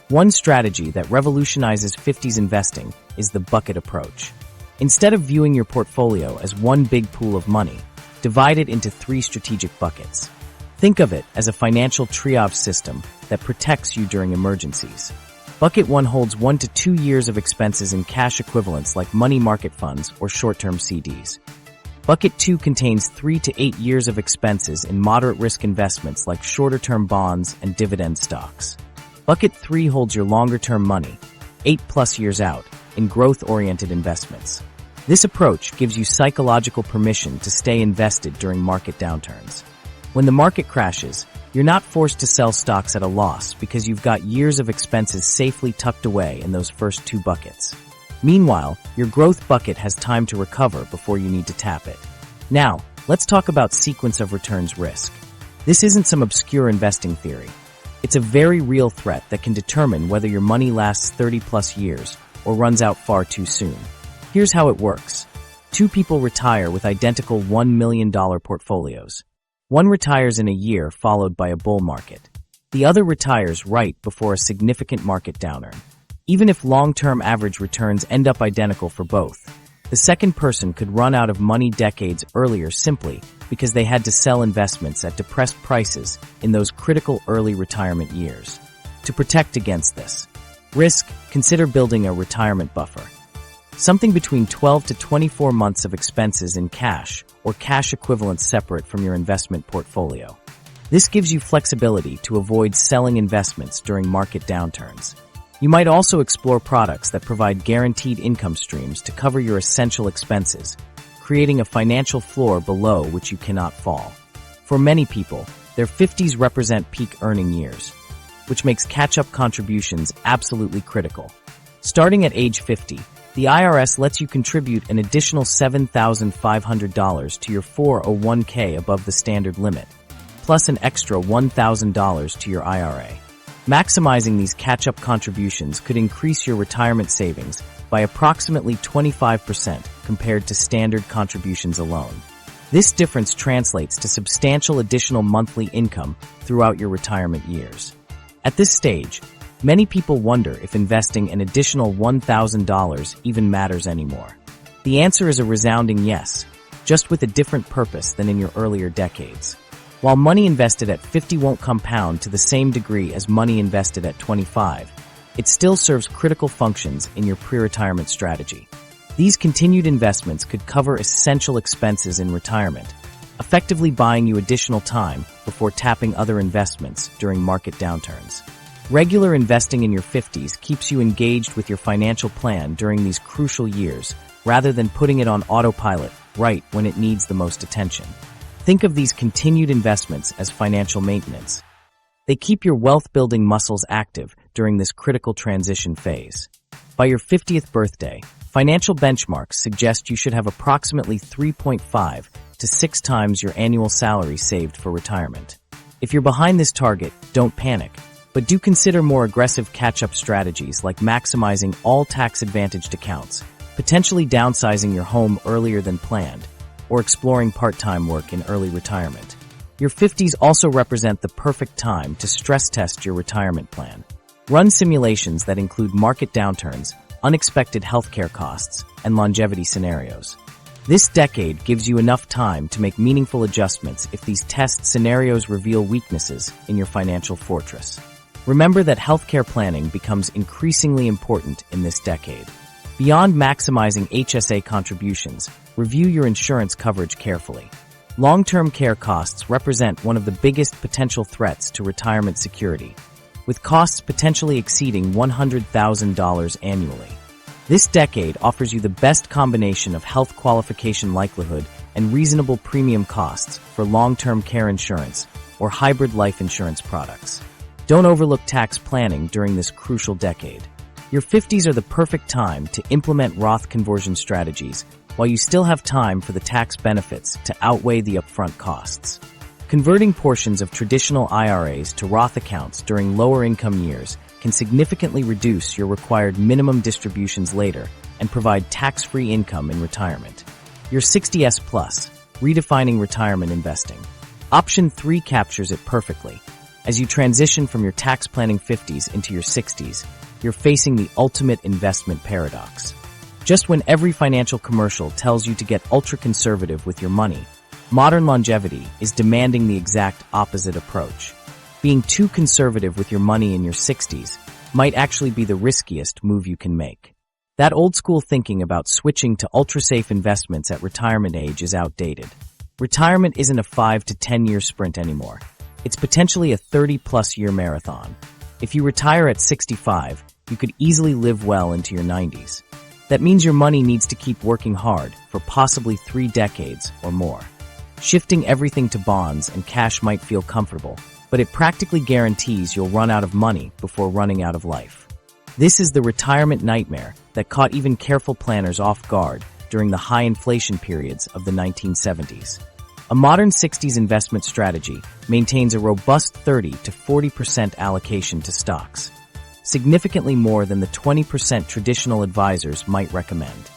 One strategy that revolutionizes 50s investing is the bucket approach. Instead of viewing your portfolio as one big pool of money, divide it into 3 strategic buckets. Think of it as a financial triage system that protects you during emergencies. Bucket 1 holds 1 to 2 years of expenses in cash equivalents like money market funds or short-term CDs. Bucket 2 contains 3 to 8 years of expenses in moderate risk investments like shorter-term bonds and dividend stocks. Bucket 3 holds your longer-term money, 8+ years out, in growth-oriented investments. This approach gives you psychological permission to stay invested during market downturns. When the market crashes, you're not forced to sell stocks at a loss because you've got years of expenses safely tucked away in those first 2 buckets. Meanwhile, your growth bucket has time to recover before you need to tap it. Now, let's talk about sequence of returns risk. This isn't some obscure investing theory. It's a very real threat that can determine whether your money lasts 30+ years or runs out far too soon. Here's how it works. 2 people retire with identical $1 million portfolios. One retires in a year followed by a bull market. The other retires right before a significant market downturn. Even if long-term average returns end up identical for both, the second person could run out of money decades earlier simply because they had to sell investments at depressed prices in those critical early retirement years. To protect against this risk, consider building a retirement buffer. Something between 12 to 24 months of expenses in cash or cash equivalents separate from your investment portfolio. This gives you flexibility to avoid selling investments during market downturns. You might also explore products that provide guaranteed income streams to cover your essential expenses, creating a financial floor below which you cannot fall. For many people, their 50s represent peak earning years, which makes catch-up contributions absolutely critical. Starting at age 50, the IRS lets you contribute an additional $7,500 to your 401k above the standard limit, plus an extra $1,000 to your IRA. Maximizing these catch-up contributions could increase your retirement savings by approximately 25% compared to standard contributions alone. This difference translates to substantial additional monthly income throughout your retirement years. At this stage, many people wonder if investing an additional $1,000 even matters anymore. The answer is a resounding yes, just with a different purpose than in your earlier decades. While money invested at 50 won't compound to the same degree as money invested at 25, it still serves critical functions in your pre-retirement strategy. These continued investments could cover essential expenses in retirement, effectively buying you additional time before tapping other investments during market downturns. Regular investing in your 50s keeps you engaged with your financial plan during these crucial years, rather than putting it on autopilot right when it needs the most attention. Think of these continued investments as financial maintenance. They keep your wealth-building muscles active during this critical transition phase. By your 50th birthday, financial benchmarks suggest you should have approximately 3.5 to 6 times your annual salary saved for retirement. If you're behind this target, don't panic, but do consider more aggressive catch-up strategies like maximizing all tax-advantaged accounts, potentially downsizing your home earlier than planned, or exploring part-time work in early retirement. Your 50s also represent the perfect time to stress test your retirement plan. Run simulations that include market downturns, unexpected healthcare costs, and longevity scenarios. This decade gives you enough time to make meaningful adjustments if these test scenarios reveal weaknesses in your financial fortress. Remember that healthcare planning becomes increasingly important in this decade. Beyond maximizing HSA contributions, review your insurance coverage carefully. Long-term care costs represent one of the biggest potential threats to retirement security, with costs potentially exceeding $100,000 annually. This decade offers you the best combination of health qualification likelihood and reasonable premium costs for long-term care insurance or hybrid life insurance products. Don't overlook tax planning during this crucial decade. Your 50s are the perfect time to implement Roth conversion strategies while you still have time for the tax benefits to outweigh the upfront costs. Converting portions of traditional IRAs to Roth accounts during lower income years can significantly reduce your required minimum distributions later and provide tax-free income in retirement. Your 60S Plus, redefining retirement investing. Option 3 captures it perfectly. As you transition from your tax planning 50s into your 60s, you're facing the ultimate investment paradox. Just when every financial commercial tells you to get ultra-conservative with your money, modern longevity is demanding the exact opposite approach. Being too conservative with your money in your 60s might actually be the riskiest move you can make. That old-school thinking about switching to ultra-safe investments at retirement age is outdated. Retirement isn't a 5 to 10-year sprint anymore. It's potentially a 30-plus year marathon. If you retire at 65, you could easily live well into your 90s. That means your money needs to keep working hard for possibly 3 decades or more. Shifting everything to bonds and cash might feel comfortable, but it practically guarantees you'll run out of money before running out of life. This is the retirement nightmare that caught even careful planners off guard during the high inflation periods of the 1970s. A modern 60s investment strategy maintains a robust 30 to 40% allocation to stocks, significantly more than the 20% traditional advisors might recommend.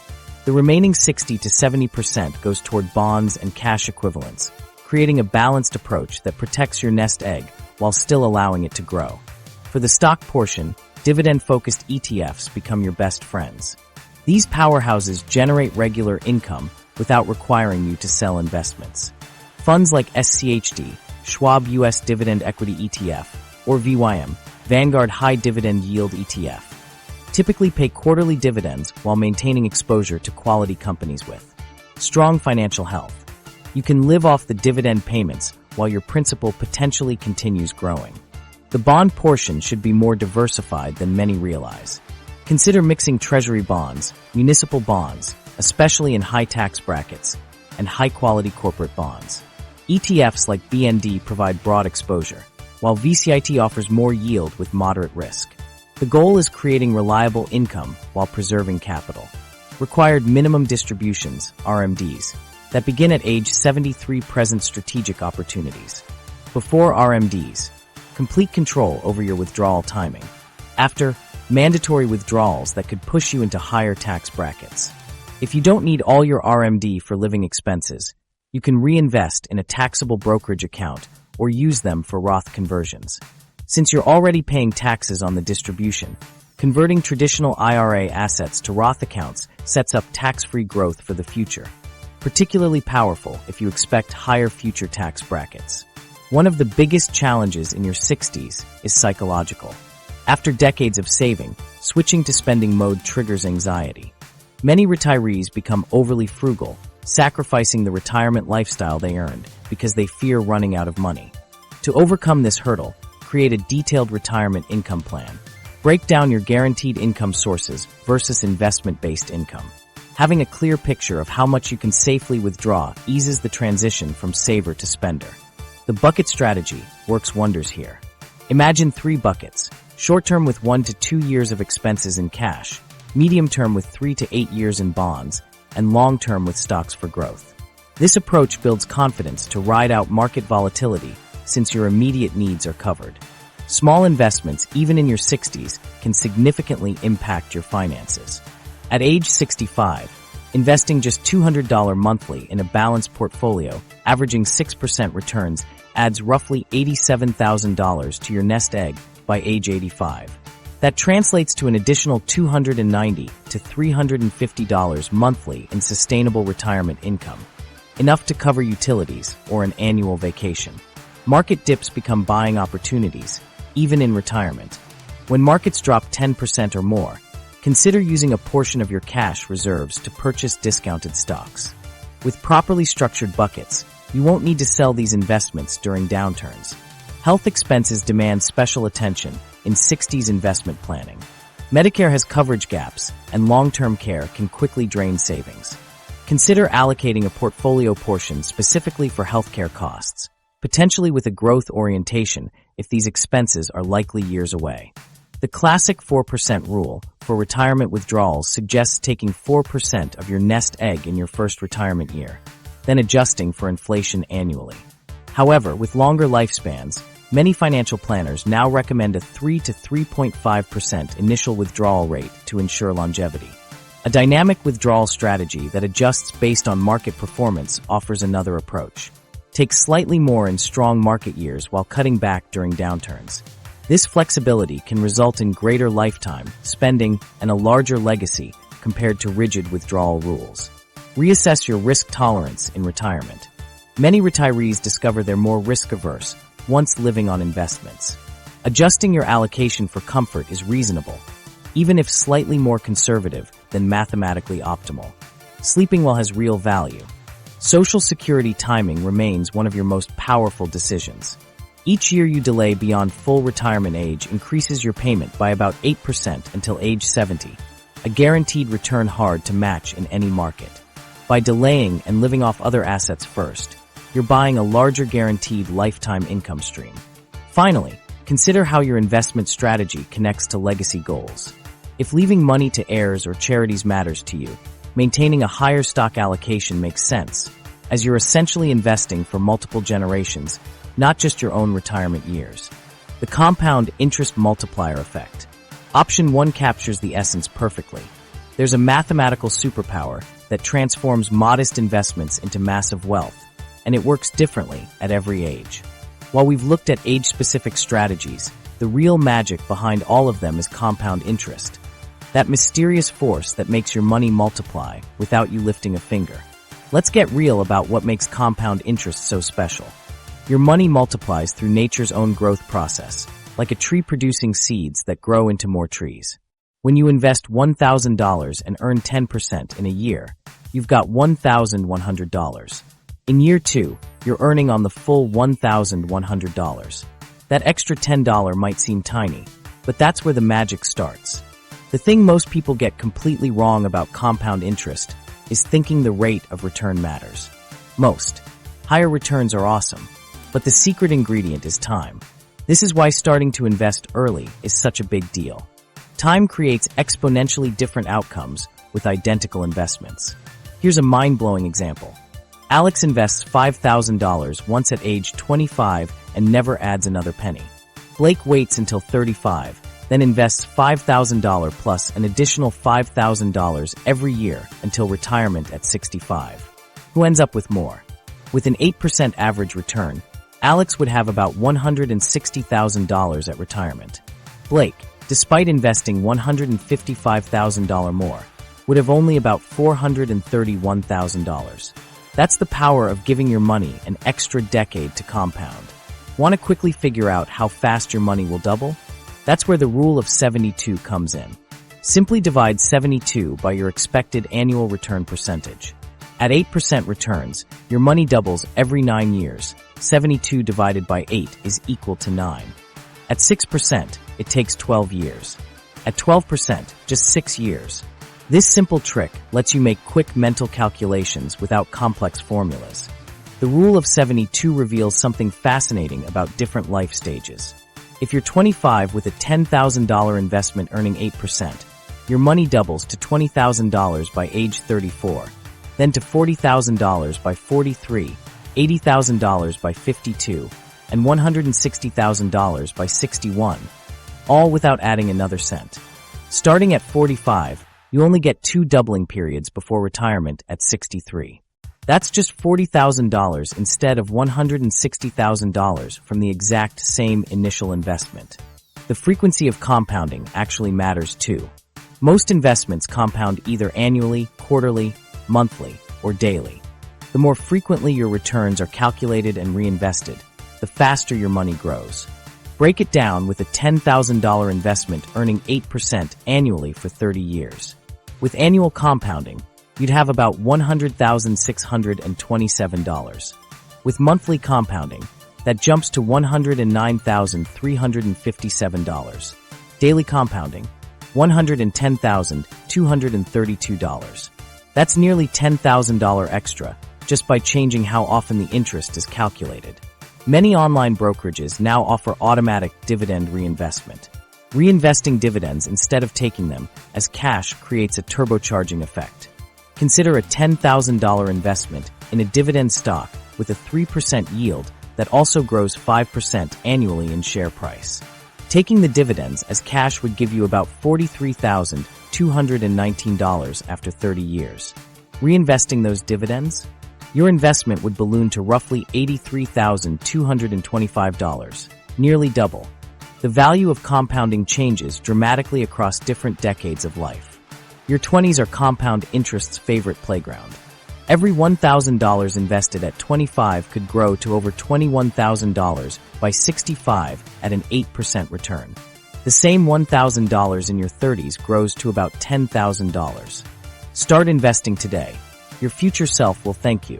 The remaining 60 to 70% goes toward bonds and cash equivalents, creating a balanced approach that protects your nest egg while still allowing it to grow. For the stock portion, dividend-focused ETFs become your best friends. These powerhouses generate regular income without requiring you to sell investments. Funds like SCHD, Schwab US Dividend Equity ETF, or VYM, Vanguard High Dividend Yield ETF, typically pay quarterly dividends while maintaining exposure to quality companies with strong financial health. You can live off the dividend payments while your principal potentially continues growing. The bond portion should be more diversified than many realize. Consider mixing treasury bonds, municipal bonds, especially in high tax brackets, and high-quality corporate bonds. ETFs like BND provide broad exposure, while VCIT offers more yield with moderate risk. The goal is creating reliable income while preserving capital. Required minimum distributions, RMDs, that begin at age 73 present strategic opportunities. Before RMDs, complete control over your withdrawal timing. After, mandatory withdrawals that could push you into higher tax brackets. If you don't need all your RMD for living expenses, you can reinvest in a taxable brokerage account or use them for Roth conversions. Since you're already paying taxes on the distribution, converting traditional IRA assets to Roth accounts sets up tax-free growth for the future, particularly powerful if you expect higher future tax brackets. One of the biggest challenges in your 60s is psychological. After decades of saving, switching to spending mode triggers anxiety. Many retirees become overly frugal, sacrificing the retirement lifestyle they earned because they fear running out of money. To overcome this hurdle, create a detailed retirement income plan. Break down your guaranteed income sources versus investment-based income. Having a clear picture of how much you can safely withdraw eases the transition from saver to spender. The bucket strategy works wonders here. Imagine 3 buckets: short-term with 1 to 2 years of expenses in cash, medium-term with 3 to 8 years in bonds, and long-term with stocks for growth. This approach builds confidence to ride out market volatility since your immediate needs are covered. Small investments, even in your 60s, can significantly impact your finances. At age 65, investing just $200 monthly in a balanced portfolio, averaging 6% returns, adds roughly $87,000 to your nest egg by age 85. That translates to an additional $290 to $350 monthly in sustainable retirement income, enough to cover utilities or an annual vacation. Market dips become buying opportunities, even in retirement. When markets drop 10% or more, consider using a portion of your cash reserves to purchase discounted stocks. With properly structured buckets, you won't need to sell these investments during downturns. Health expenses demand special attention in 60s investment planning. Medicare has coverage gaps, and long-term care can quickly drain savings. Consider allocating a portfolio portion specifically for healthcare costs, potentially with a growth orientation if these expenses are likely years away. The classic 4% rule for retirement withdrawals suggests taking 4% of your nest egg in your first retirement year, then adjusting for inflation annually. However, with longer lifespans, many financial planners now recommend a 3 to 3.5% initial withdrawal rate to ensure longevity. A dynamic withdrawal strategy that adjusts based on market performance offers another approach. Take slightly more in strong market years while cutting back during downturns. This flexibility can result in greater lifetime, spending, and a larger legacy compared to rigid withdrawal rules. Reassess your risk tolerance in retirement. Many retirees discover they're more risk-averse once living on investments. Adjusting your allocation for comfort is reasonable, even if slightly more conservative than mathematically optimal. Sleeping well has real value. Social Security timing remains one of your most powerful decisions. Each year you delay beyond full retirement age increases your payment by about 8% until age 70, a guaranteed return hard to match in any market. By delaying and living off other assets first, you're buying a larger guaranteed lifetime income stream. Finally, consider how your investment strategy connects to legacy goals. If leaving money to heirs or charities matters to you, maintaining a higher stock allocation makes sense, as you're essentially investing for multiple generations, not just your own retirement years. The compound interest multiplier effect. Option 1 captures the essence perfectly. There's a mathematical superpower that transforms modest investments into massive wealth, and it works differently at every age. While we've looked at age-specific strategies, the real magic behind all of them is compound interest. That mysterious force that makes your money multiply without you lifting a finger. Let's get real about what makes compound interest so special. Your money multiplies through nature's own growth process, like a tree producing seeds that grow into more trees. When you invest $1,000 and earn 10% in a year, you've got $1,100. In year 2, you're earning on the full $1,100. That extra $10 might seem tiny, but that's where the magic starts. The thing most people get completely wrong about compound interest is thinking the rate of return matters. Most. Higher returns are awesome, but the secret ingredient is time. This is why starting to invest early is such a big deal. Time creates exponentially different outcomes with identical investments. Here's a mind-blowing example. Alex invests $5,000 once at age 25 and never adds another penny. Blake waits until 35, then invests $5,000 plus an additional $5,000 every year until retirement at 65. Who ends up with more? With an 8% average return, Alex would have about $160,000 at retirement. Blake, despite investing $155,000 more, would have only about $431,000. That's the power of giving your money an extra decade to compound. Want to quickly figure out how fast your money will double? That's where the rule of 72 comes in. Simply divide 72 by your expected annual return percentage. At 8% returns, your money doubles every 9 years. 72 divided by 8 is equal to 9. At 6%, it takes 12 years. At 12%, just 6 years. This simple trick lets you make quick mental calculations without complex formulas. The rule of 72 reveals something fascinating about different life stages. If you're 25 with a $10,000 investment earning 8%, your money doubles to $20,000 by age 34, then to $40,000 by 43, $80,000 by 52, and $160,000 by 61, all without adding another cent. Starting at 45, you only get 2 doubling periods before retirement at 63. That's just $40,000 instead of $160,000 from the exact same initial investment. The frequency of compounding actually matters too. Most investments compound either annually, quarterly, monthly, or daily. The more frequently your returns are calculated and reinvested, the faster your money grows. Break it down with a $10,000 investment earning 8% annually for 30 years. With annual compounding, you'd have about $100,627. With monthly compounding, that jumps to $109,357. Daily compounding, $110,232. That's nearly $10,000 extra just by changing how often the interest is calculated. Many online brokerages now offer automatic dividend reinvestment. Reinvesting dividends instead of taking them as cash creates a turbocharging effect. Consider a $10,000 investment in a dividend stock with a 3% yield that also grows 5% annually in share price. Taking the dividends as cash would give you about $43,219 after 30 years. Reinvesting those dividends? Your investment would balloon to roughly $83,225, nearly double. The value of compounding changes dramatically across different decades of life. Your 20s are compound interest's favorite playground. Every $1,000 invested at 25 could grow to over $21,000 by 65 at an 8% return. The same $1,000 in your 30s grows to about $10,000. Start investing today. Your future self will thank you.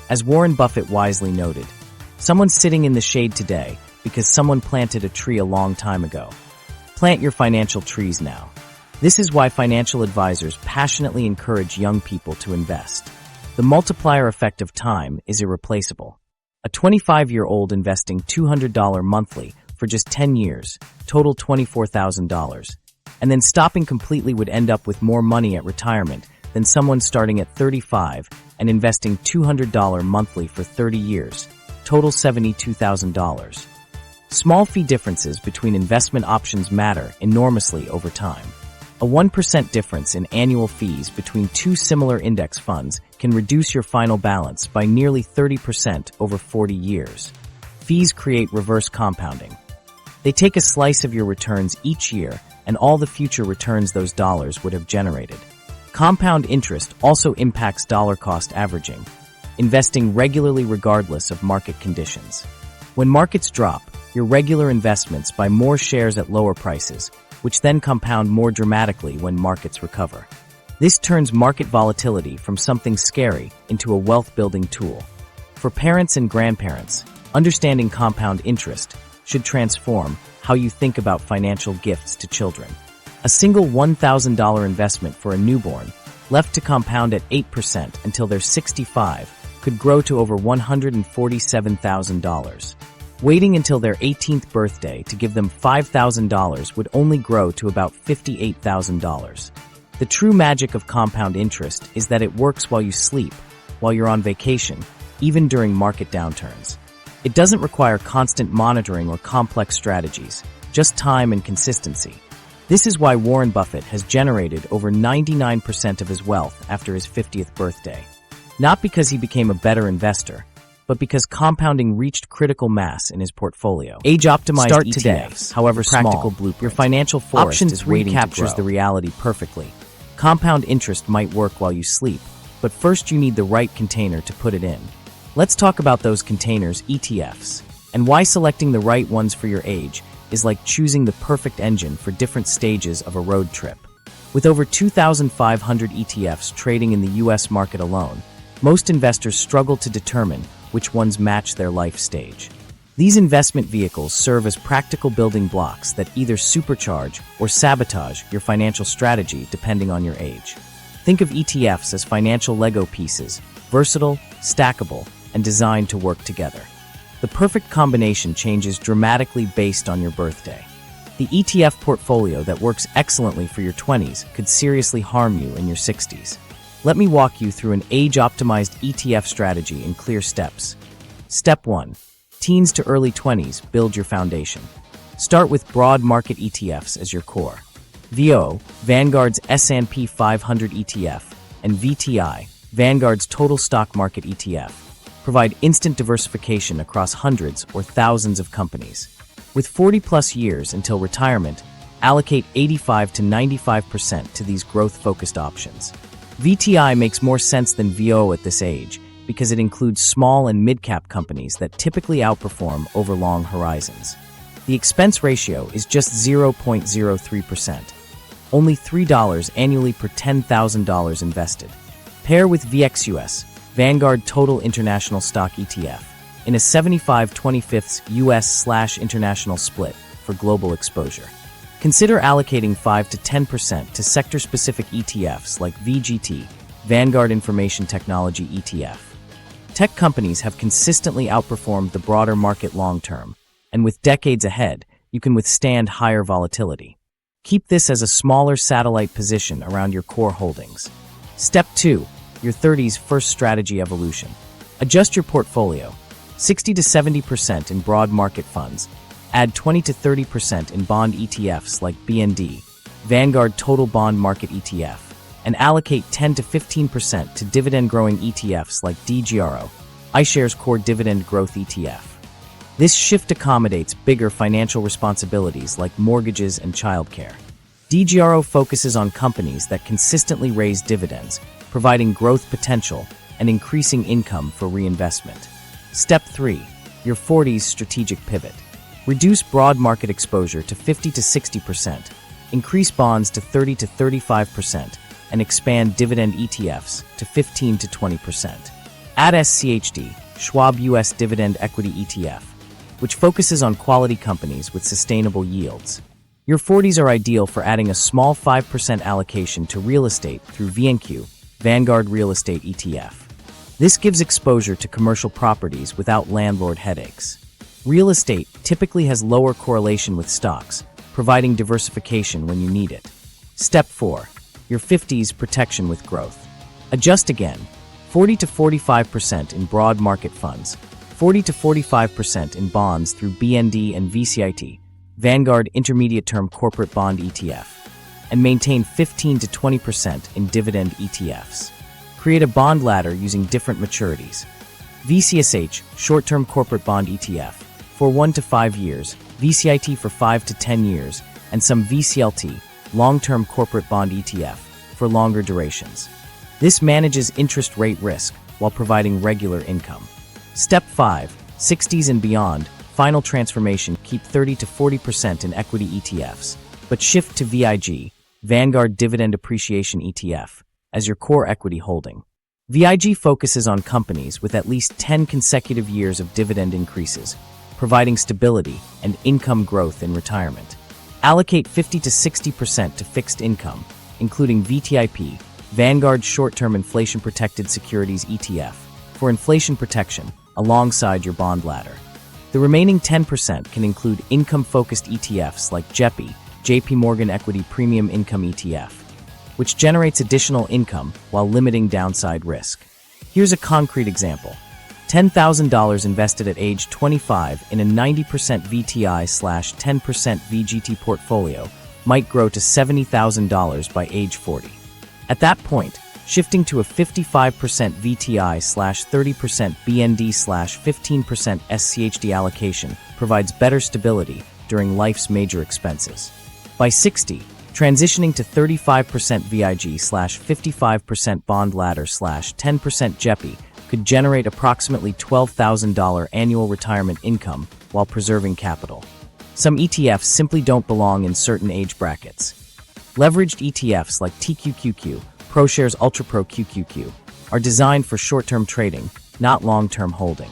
As Warren Buffett wisely noted, someone's sitting in the shade today because someone planted a tree a long time ago. Plant your financial trees now. This is why financial advisors passionately encourage young people to invest. The multiplier effect of time is irreplaceable. A 25-year-old investing $200 monthly for just 10 years, total $24,000, and then stopping completely would end up with more money at retirement than someone starting at 35 and investing $200 monthly for 30 years, total $72,000. Small fee differences between investment options matter enormously over time. A 1% difference in annual fees between two similar index funds can reduce your final balance by nearly 30% over 40 years. Fees create reverse compounding. They take a slice of your returns each year and all the future returns those dollars would have generated. Compound interest also impacts dollar cost averaging, investing regularly regardless of market conditions. When markets drop, your regular investments buy more shares at lower prices, which then compound more dramatically when markets recover. This turns market volatility from something scary into a wealth-building tool. For parents and grandparents, understanding compound interest should transform how you think about financial gifts to children. A single $1,000 investment for a newborn, left to compound at 8% until they're 65, could grow to over $147,000. Waiting until their 18th birthday to give them $5,000 would only grow to about $58,000. The true magic of compound interest is that it works while you sleep, while you're on vacation, even during market downturns. It doesn't require constant monitoring or complex strategies, just time and consistency. This is why Warren Buffett has generated over 99% of his wealth after his 50th birthday. Not because he became a better investor, but because compounding reached critical mass in his portfolio. Age-optimized Start ETFs, today. however Practical small, blueprint. your financial forest Option is 3 waiting captures to the grow. Reality perfectly. Compound interest might work while you sleep, but first you need the right container to put it in. Let's talk about those containers, ETFs, and why selecting the right ones for your age is like choosing the perfect engine for different stages of a road trip. With over 2,500 ETFs trading in the US market alone, most investors struggle to determine which ones match their life stage. These investment vehicles serve as practical building blocks that either supercharge or sabotage your financial strategy depending on your age. Think of ETFs as financial Lego pieces, versatile, stackable, and designed to work together. The perfect combination changes dramatically based on your birthday. The ETF portfolio that works excellently for your 20s could seriously harm you in your 60s. Let me walk you through an age-optimized ETF strategy in clear steps. Step 1. Teens to early 20s, build your foundation. Start with broad market ETFs as your core. VO, Vanguard's S&P 500 ETF, and VTI, Vanguard's Total Stock Market ETF, provide instant diversification across hundreds or thousands of companies. With 40-plus years until retirement, allocate 85 to 95% to these growth-focused options. VTI makes more sense than VO at this age because it includes small and mid-cap companies that typically outperform over long horizons. The expense ratio is just 0.03%, only $3 annually per $10,000 invested. Pair with VXUS, Vanguard Total International Stock ETF, in a 75/25 US/international split for global exposure. Consider allocating 5 to 10% to sector-specific ETFs like VGT, Vanguard Information Technology ETF. Tech companies have consistently outperformed the broader market long-term, and with decades ahead, you can withstand higher volatility. Keep this as a smaller satellite position around your core holdings. Step 2. Your 30s first strategy evolution. Adjust your portfolio. 60 to 70% in broad market funds. Add 20 to 30% in bond ETFs like BND, Vanguard Total Bond Market ETF, and allocate 10 to 15% to dividend-growing ETFs like DGRO, iShares Core Dividend Growth ETF. This shift accommodates bigger financial responsibilities like mortgages and childcare. DGRO focuses on companies that consistently raise dividends, providing growth potential and increasing income for reinvestment. Step 3. Your 40s strategic pivot. Reduce broad market exposure to 50 to 60%, increase bonds to 30 to 35%, and expand dividend ETFs to 15 to 20%. Add SCHD, Schwab US Dividend Equity ETF, which focuses on quality companies with sustainable yields. Your 40s are ideal for adding a small 5% allocation to real estate through VNQ, Vanguard Real Estate ETF. This gives exposure to commercial properties without landlord headaches. Real estate typically has lower correlation with stocks, providing diversification when you need it. Step 4. Your 50s protection with growth. Adjust again. 40 to 45% in broad market funds, 40 to 45% in bonds through BND and VCIT, Vanguard Intermediate Term Corporate Bond ETF, and maintain 15 to 20% in dividend ETFs. Create a bond ladder using different maturities. VCSH, Short-Term Corporate Bond ETF, for 1 to 5 years, VCIT for 5 to 10 years, and some VCLT, Long-Term Corporate Bond ETF, for longer durations. This manages interest rate risk while providing regular income. Step 5. 60s and beyond, final transformation. Keep 30 to 40% in equity ETFs, but shift to VIG, Vanguard Dividend Appreciation ETF, as your core equity holding. VIG focuses on companies with at least 10 consecutive years of dividend increases, providing stability and income growth in retirement. Allocate 50 to 60% to fixed income, including VTIP, Vanguard Short-Term Inflation Protected Securities ETF, for inflation protection alongside your bond ladder. The remaining 10% can include income-focused ETFs like JEPI, JP Morgan Equity Premium Income ETF, which generates additional income while limiting downside risk. Here's a concrete example. $10,000 invested at age 25 in a 90% VTI/10% VGT portfolio might grow to $70,000 by age 40. At that point, shifting to a 55% VTI/30% BND/15% SCHD allocation provides better stability during life's major expenses. By 60, transitioning to 35% VIG/55% bond ladder/10% JEPI could generate approximately $12,000 annual retirement income while preserving capital. Some ETFs simply don't belong in certain age brackets. Leveraged ETFs like TQQQ, ProShares Ultra Pro QQQ, are designed for short-term trading, not long-term holding.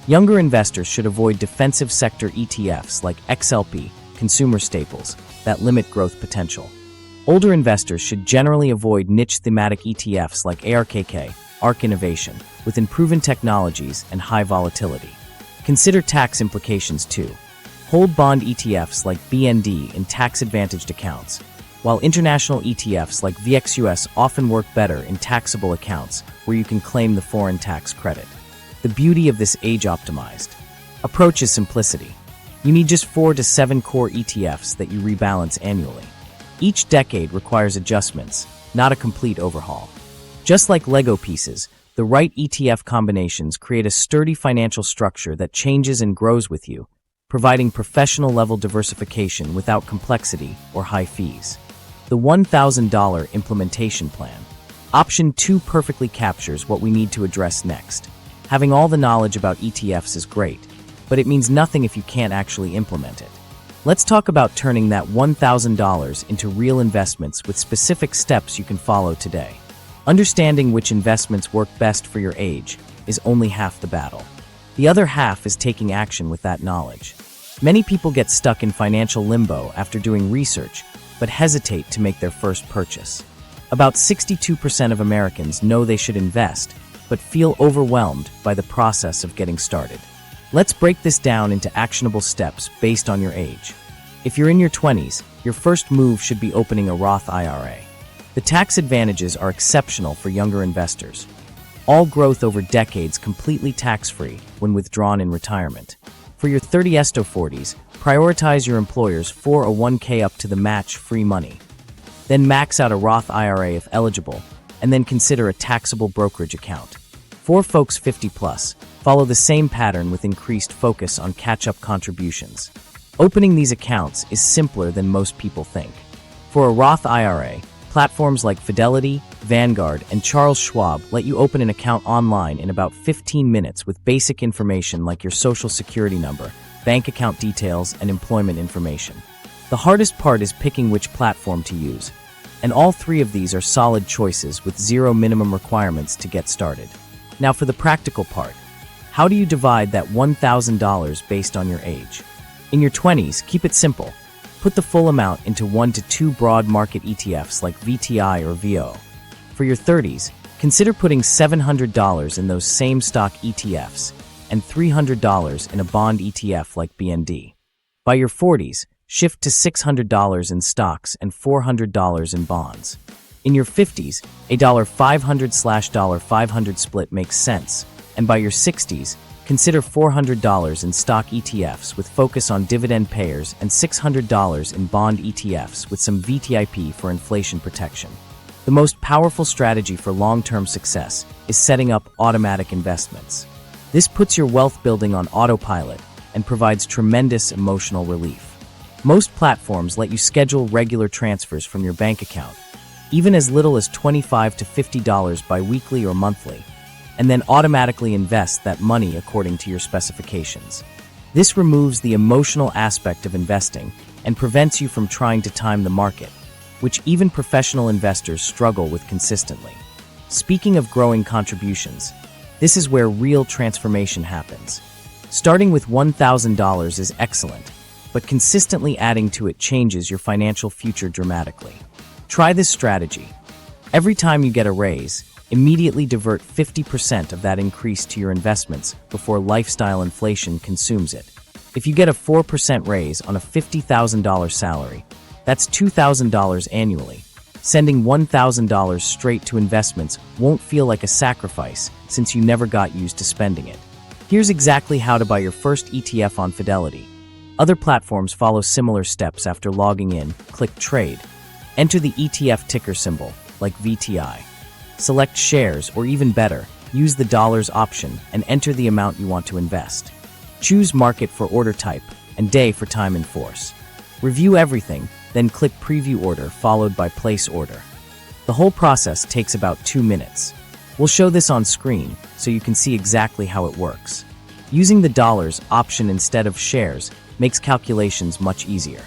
Younger investors should avoid defensive sector ETFs like XLP, consumer staples, that limit growth potential. Older investors should generally avoid niche thematic ETFs like ARKK, ARK Innovation, with unproven technologies and high volatility. Consider tax implications too. Hold bond ETFs like BND in tax-advantaged accounts, while international ETFs like VXUS often work better in taxable accounts where you can claim the foreign tax credit. The beauty of this age-optimized approach is simplicity. You need just 4 to 7 core ETFs that you rebalance annually. Each decade requires adjustments, not a complete overhaul. Just like Lego pieces, the right ETF combinations create a sturdy financial structure that changes and grows with you, providing professional-level diversification without complexity or high fees. The $1,000 implementation plan. Option 2 perfectly captures what we need to address next. Having all the knowledge about ETFs is great, but it means nothing if you can't actually implement it. Let's talk about turning that $1,000 into real investments with specific steps you can follow today. Understanding which investments work best for your age is only half the battle. The other half is taking action with that knowledge. Many people get stuck in financial limbo after doing research, but hesitate to make their first purchase. About 62% of Americans know they should invest, but feel overwhelmed by the process of getting started. Let's break this down into actionable steps based on your age. If you're in your 20s, your first move should be opening a Roth IRA. The tax advantages are exceptional for younger investors. All growth over decades completely tax-free when withdrawn in retirement. For your 30s to 40s, prioritize your employer's 401k up to the match-free money. Then max out a Roth IRA if eligible, and then consider a taxable brokerage account. For folks 50 plus, follow the same pattern with increased focus on catch-up contributions. Opening these accounts is simpler than most people think. For a Roth IRA, platforms like Fidelity, Vanguard, and Charles Schwab let you open an account online in about 15 minutes with basic information like your social security number, bank account details, and employment information. The hardest part is picking which platform to use, and all three of these are solid choices with zero minimum requirements to get started. Now for the practical part. How do you divide that $1,000 based on your age? In your 20s, keep it simple. Put the full amount into 1 to 2 broad market ETFs like VTI or VO. For your 30s, consider putting $700 in those same stock ETFs and $300 in a bond ETF like BND. By your 40s, shift to $600 in stocks and $400 in bonds. In your 50s, a $500/$500 split makes sense, and by your 60s, consider $400 in stock ETFs with focus on dividend payers and $600 in bond ETFs with some VTIP for inflation protection. The most powerful strategy for long-term success is setting up automatic investments. This puts your wealth building on autopilot and provides tremendous emotional relief. Most platforms let you schedule regular transfers from your bank account, even as little as $25 to $50 bi-weekly or monthly, and then automatically invest that money according to your specifications. This removes the emotional aspect of investing and prevents you from trying to time the market, which even professional investors struggle with consistently. Speaking of growing contributions, this is where real transformation happens. Starting with $1,000 is excellent, but consistently adding to it changes your financial future dramatically. Try this strategy. Every time you get a raise, immediately divert 50% of that increase to your investments before lifestyle inflation consumes it. If you get a 4% raise on a $50,000 salary, that's $2,000 annually. Sending $1,000 straight to investments won't feel like a sacrifice since you never got used to spending it. Here's exactly how to buy your first ETF on Fidelity. Other platforms follow similar steps after logging in. Click Trade. Enter the ETF ticker symbol, like VTI. Select shares, or even better, use the dollars option and enter the amount you want to invest. Choose market for order type and day for time in force. Review everything, then click Preview Order followed by Place Order. The whole process takes about 2 minutes. We'll show this on screen so you can see exactly how it works. Using the dollars option instead of shares makes calculations much easier.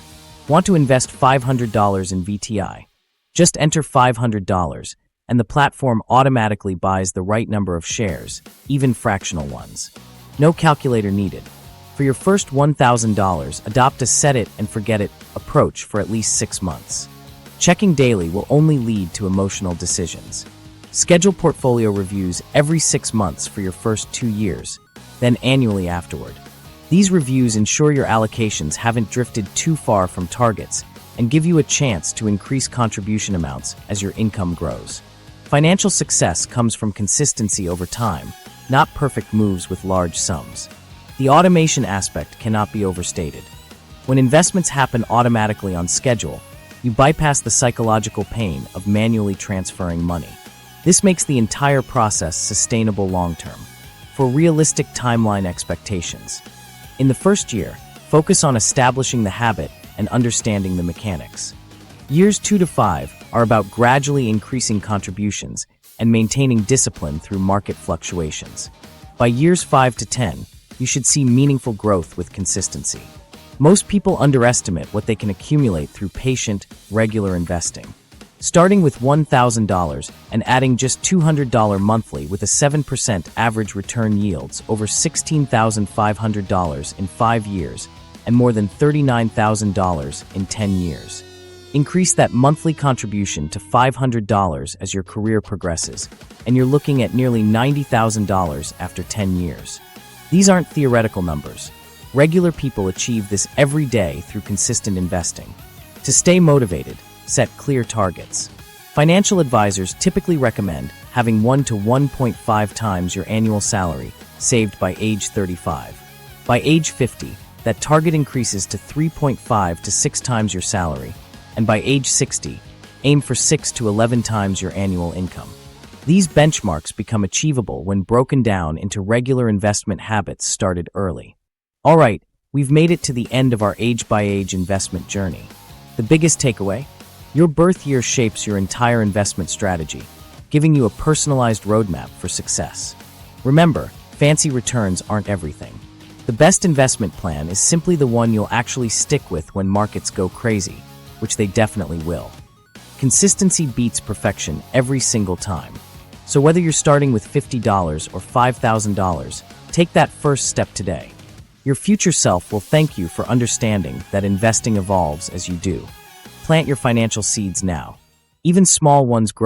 Want to invest $500 in VTI? Just enter $500, and the platform automatically buys the right number of shares, even fractional ones. No calculator needed. For your first $1,000, adopt a set-it-and-forget-it approach for at least 6 months. Checking daily will only lead to emotional decisions. Schedule portfolio reviews every 6 months for your first 2 years, then annually afterward. These reviews ensure your allocations haven't drifted too far from targets and give you a chance to increase contribution amounts as your income grows. Financial success comes from consistency over time, not perfect moves with large sums. The automation aspect cannot be overstated. When investments happen automatically on schedule, you bypass the psychological pain of manually transferring money. This makes the entire process sustainable long-term. For realistic timeline expectations, in the first year, focus on establishing the habit and understanding the mechanics. Years 2 to 5 are about gradually increasing contributions and maintaining discipline through market fluctuations. By years 5 to 10, you should see meaningful growth with consistency. Most people underestimate what they can accumulate through patient, regular investing. Starting with $1,000 and adding just $200 monthly with a 7% average return yields over $16,500 in 5 years and more than $39,000 in 10 years. Increase that monthly contribution to $500 as your career progresses, and you're looking at nearly $90,000 after 10 years. These aren't theoretical numbers. Regular people achieve this every day through consistent investing. To stay motivated, set clear targets. Financial advisors typically recommend having 1 to 1.5 times your annual salary saved by age 35. By age 50, that target increases to 3.5 to 6 times your salary, and by age 60, aim for 6 to 11 times your annual income. These benchmarks become achievable when broken down into regular investment habits started early. All right, we've made it to the end of our age-by-age investment journey. The biggest takeaway? Your birth year shapes your entire investment strategy, giving you a personalized roadmap for success. Remember, fancy returns aren't everything. The best investment plan is simply the one you'll actually stick with when markets go crazy, which they definitely will. Consistency beats perfection every single time. So whether you're starting with $50 or $5,000, take that first step today. Your future self will thank you for understanding that investing evolves as you do. Plant your financial seeds now. Even small ones grow